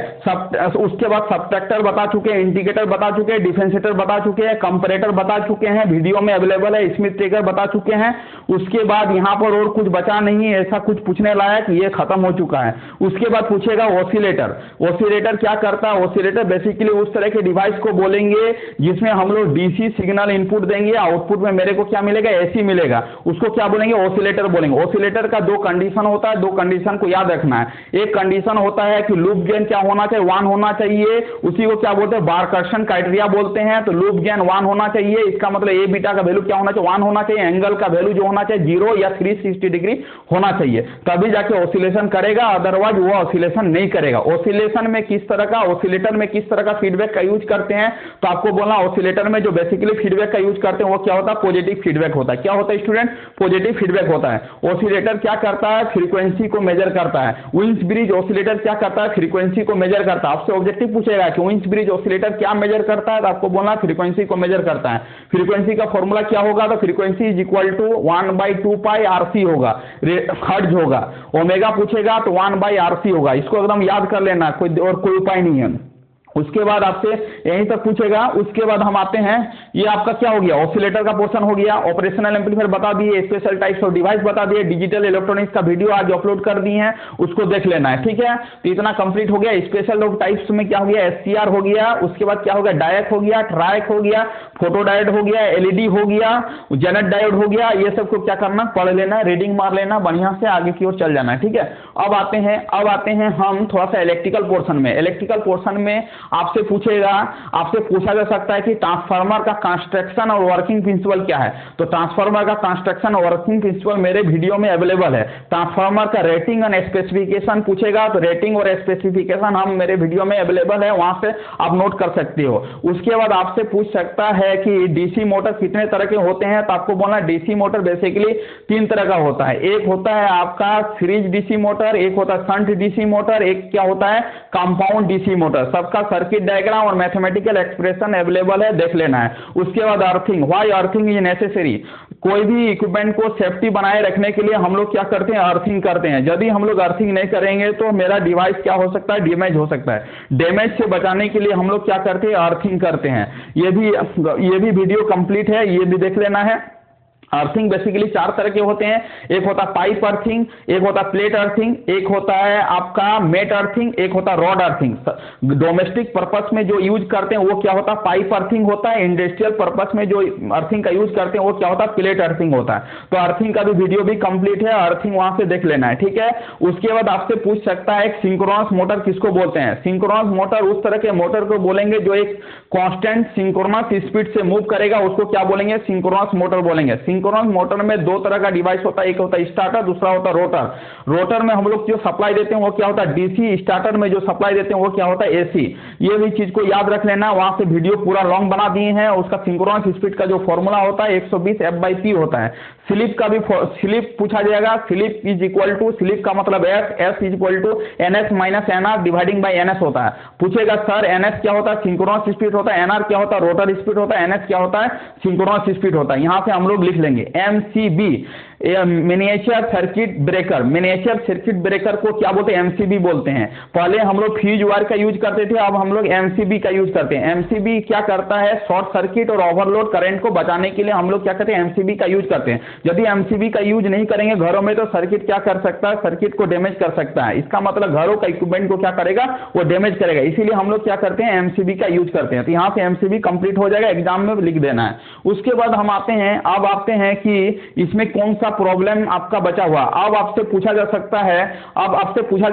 उसके बाद सबट्रैक्टर बता चुके हैं, इंडिकेटर बता चुके हैं, डिफरेंशिएटर बता चुके हैं, कंपैरेटर बता चुके हैं, वीडियो में अवेलेबल है, स्मिथ ट्रिगर बता चुके हैं। उसके बाद यहाँ पर और कुछ बचा नहीं, ऐसा कुछ पूछने लायक, ये खत्म हो चुका है। उसके बाद पूछेगा ऑसिलेटर। ऑसिलेटर क्या करता है, ऑसिलेटर बेसिकली उस तरह के डिवाइस को बोलेंगे जिसमें हम लोग डीसी सिग्नल इनपुट देंगे, आउटपुट में मेरे को क्या मिलेगा, एसी मिलेगा, उसको क्या बोलेंगे, ऑसिलेटर बोलेंगे। ऑसिलेटर का 2 कंडीशन होता है, 2 कंडीशन को याद रखना है। एक कंडीशन होता है कि लूप गेन क्या होना चाहिए, 1 होना चाहिए, उसी को क्या बोलते हैं, बारकर्सन क्राइटेरिया बोलते हैं। तो लूप गेन 1 होना चाहिए, इसका मतलब ए बीटा का वैल्यू क्या होना चाहिए, 1 होना चाहिए। एंगल का वैल्यू जो होना चाहिए 0 या 360 डिग्री होना चाहिए, तभी जाके ऑसिलेशन करेगा, अदरवाइज वो ऑसिलेशन नहीं करेगा। ऑसिलेशन में किस तरह का, ऑसिलेटर में किस तरह का फीडबैक का यूज करते हैं, तो आपको बोलना ऑसिलेटर में जो बेसिकली फीडबैक का यूज करते हैं वो क्या होता है, पॉजिटिव फीडबैक होता है। क्या होता है स्टूडेंट, पॉजिटिव फीडबैक होता है। ऑसिलेटर क्या करता है, फ्रीक्वेंसी को मेजर करता है। विंस ब्रिज ऑसिलेटर क्या करता है, फ्रीक्वेंसी को मेजर करता है। आपसे ऑब्जेक्टिव पूछेगा कि विंस ब्रिज ऑसिलेटर क्या मेजर करता है, तो आपको बोलना फ्रीक्वेंसी को मेजर करता है। फ्रीक्वेंसी का फॉर्मूला क्या होगा, तो frequency is equal to 1/2 pi RC होगा, हर्ट्ज होगा। ओमेगा पूछेगा तो 1/RC होगा। इसको एकदम याद कर लेना, कोई उपाय नहीं है। उसके बाद आपसे यहीं तक पूछेगा। उसके बाद हम आते हैं, ये आपका क्या हो गया, ऑसिलेटर का पोर्शन हो गया। ऑपरेशनल एम्पलीफायर बता दिए, स्पेशल टाइप्स ऑफ डिवाइस बता दिए, डिजिटल इलेक्ट्रॉनिक्स का वीडियो आज अपलोड कर दिए हैं, उसको देख लेना है, ठीक है। तो इतना कंप्लीट हो गया। स्पेशल ऑफ टाइप्स में क्या हो गया, SCR हो गया। उसके बाद क्या हो गया, डायक हो गया, ट्रायक हो गया, फोटो डायोड हो गया, LED हो गया, जेनेट डायोड हो गया। ये सबको क्या करना, पढ़ लेना, रीडिंग मार लेना, बढ़िया से आगे की ओर चल जाना है, ठीक है। अब आते हैं हम थोड़ा सा इलेक्ट्रिकल पोर्शन में। इलेक्ट्रिकल पोर्शन में आपसे पूछा जा सकता है कि ट्रांसफार्मर का कंस्ट्रक्शन और वर्किंग प्रिंसिपल क्या है। तो ट्रांसफार्मर का कंस्ट्रक्शन और वर्किंग प्रिंसिपल मेरे वीडियो में अवेलेबल है। ट्रांसफार्मर का रेटिंग एंड स्पेसिफिकेशन पूछेगा, तो रेटिंग और स्पेसिफिकेशन हम मेरे वीडियो में अवेलेबल है, वहां से आप नोट कर सकते हो। उसके बाद आपसे पूछ सकता है कि डीसी मोटर कितने तरह के होते हैं, तो आपको बोलना डीसी मोटर बेसिकली 3 तरह का होता है। एक होता है आपका सीरीज डीसी मोटर, एक होता है शंट डीसी मोटर, एक क्या होता है, कंपाउंड डीसी मोटर। सबका सर्किट डायग्राम और मैथमेटिकल एक्सप्रेशन अवेलेबल है, देख लेना है। उसके बाद earthing, why earthing is necessary. कोई भी इक्विपमेंट को सेफ्टी बनाए रखने के लिए हम लोग क्या करते हैं, अर्थिंग करते हैं। यदि हम लोग अर्थिंग नहीं करेंगे तो मेरा डिवाइस क्या हो सकता है, डैमेज हो सकता है। डैमेज से बचाने के लिए हम लोग क्या करते हैं, अर्थिंग करते हैं। ये भी वीडियो कंप्लीट है, ये भी देख लेना है। अर्थिंग बेसिकली 4 तरह के होते हैं। एक होता है पाइप अर्थिंग, एक होता है प्लेट अर्थिंग, एक होता है आपका मेट अर्थिंग, एक होता है रॉड अर्थिंग। डोमेस्टिक पर्पस में जो यूज करते हैं वो क्या होता है, पाइप अर्थिंग होता है। इंडस्ट्रियल पर्पस में जो अर्थिंग का यूज करते हैं वो क्या होता है, प्लेट अर्थिंग होता है। तो अर्थिंग का भी वीडियो भी कंप्लीट है, अर्थिंग वहां से देख लेना है, ठीक है। उसके बाद आपसे पूछ सकता है सिंक्रोनस मोटर किसको बोलते हैं। सिंक्रोनस मोटर उस तरह के मोटर को बोलेंगे जो एक कांस्टेंट सिंक्रोनस स्पीड से मूव करेगा, उसको क्या बोलेंगे, सिंक्रोनस मोटर बोलेंगे। सिंक्रोनस मोटर में 2 तरह का डिवाइस होता है, एक होता है स्टार्टर, दूसरा होता है रोटर। रोटर में हम लोग जो सप्लाई देते हैं वो क्या होता है, डीसी। स्टार्टर में जो सप्लाई देते हैं वो क्या होता है, एसी। ये भी चीज को याद रख लेना, वहां से वीडियो पूरा लॉन्ग बना दिए हैं। उसका सिंक्रोनस स्पीड का जो फॉर्मूला होता है 120 F/P होता है। स्लिप का भी स्लिप पूछा जाएगा, slip is equal to, slip का मतलब S is equal to NS minus NR dividing by NS होता है। पूछेगा सर NS क्या होता है, सिंक्रोनस स्पीड होता है, NR क्या होता है, रोटर स्पीड होता है, NS क्या होता है, सिंक्रोनस स्पीड होता है। यहां से हम लोग लिख लेंगे। बोलेंगे, MCB, miniature circuit breaker. Miniature circuit breaker को क्या बोलते हैं? एमसीबी बोलते हैं। पहले हम लोग फ्यूज वायर का यूज करते थे, अब हम लोग एमसीबी का यूज करते हैं। एमसीबी क्या करता है? शॉर्ट सर्किट और ओवरलोड करंट को बचाने के लिए हम लोग क्या करते हैं? एमसीबी का यूज करते हैं। यदि एमसीबी का यूज नहीं करेंगे घरों में तो सर्किट क्या कर सकता है? सर्किट को डैमेज कर सकता है। इसका मतलब घरों का इक्विपमेंट को क्या करेगा? वो डैमेज करेगा। इसीलिए हम लोग क्या करते हैं? एमसीबी का यूज करते हैं। तो यहाँ से एमसीबी कंप्लीट हो जाएगा, एग्जाम में लिख देना है। उसके बाद हम आते हैं, अब आते हैं कि इसमें कौन सा प्रॉब्लम आपका बचा हुआ। अब आपसे पूछा जा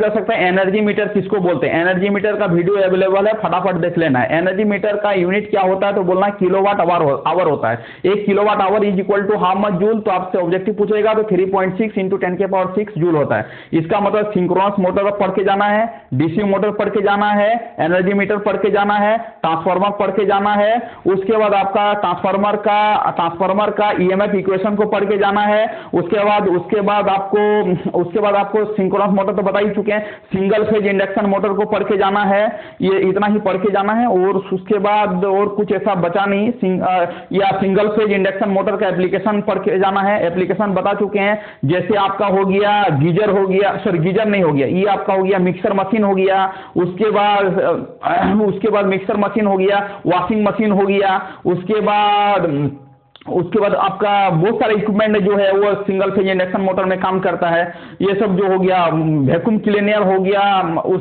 सकता है, एनर्जी मीटर किसको बोलते हैं? एनर्जी मीटर का वीडियो अवेलेबल है, फटाफट देख लेना है। एनर्जी मीटर का यूनिट क्या होता है? तो बोलना किलोवाट आवर होता है। 1 kilowatt hour is equal to how much joule. तो आपसे ऑब्जेक्टिव पूछेगा तो 3.6 इंटू 10 के पावर 6 जूल होता है। इसका मतलब सिंक्रोनस मोटर पढ़ के जाना है, डीसी मोटर पढ़ के जाना है, एनर्जी मीटर पढ़ के जाना है, ट्रांसफार्मर पढ़ के जाना है। उसके बाद आपका ट्रांसफार्मर का ईएमएफ इक्वेशन को पढ़ के जाना है। उसके बाद आपको सिंक्रोनस मोटर तो बता ही चुके हैं, सिंगल फेज इंडक्शन मोटर को पढ़ के जाना है। ये इतना ही पढ़ के जाना है और उसके बाद और कुछ ऐसा बचा नहीं। या सिंगल फेज इंडक्शन मोटर का एप्लीकेशन पढ़ के जाना है। एप्लीकेशन बता चुके हैं, जैसे आपका हो गया गीजर हो गया, सॉरी गीजर नहीं हो गया, ये आपका हो गया मिक्सर मशीन हो गया। उसके बाद मिक्सर मशीन हो गया, वॉशिंग मशीन हो गया। उसके बाद आपका बहुत सारे इक्विपमेंट जो है वो सिंगल फेज इंडक्शन मोटर में काम करता है। ये सब जो हो गया, वैक्यूम क्लीनर हो गया,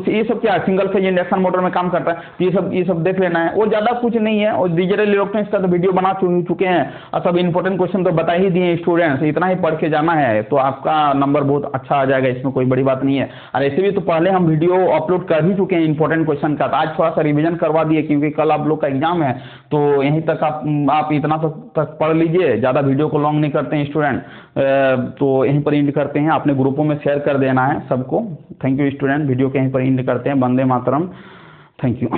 ये सब क्या सिंगल फेज इंडक्शन मोटर में काम करता है। ये सब देख लेना है और ज्यादा कुछ नहीं है। और डिजिटल इलेक्ट्रॉनिक्स का तो वीडियो बना चुके हैं और सब इंपॉर्टेंट क्वेश्चन तो बता ही दिए स्टूडेंट्स। इतना ही पढ़ के जाना है तो आपका नंबर बहुत अच्छा आ जाएगा, इसमें कोई बड़ी बात नहीं है। और ऐसे भी तो पहले हम वीडियो अपलोड कर ही चुके हैं इंपॉर्टेंट क्वेश्चन का। आज थोड़ा सा रिविजन करवा दिए क्योंकि कल आप लोग का एग्जाम है। तो यहीं तक आप इतना तक पढ़ लीजिए, ज़्यादा वीडियो को लॉन्ग नहीं करते हैं स्टूडेंट। तो यहीं पर एंड करते हैं, अपने ग्रुपों में शेयर कर देना है सबको। थैंक यू स्टूडेंट, वीडियो को यहीं पर एंड करते हैं। Vande Mataram, thank you.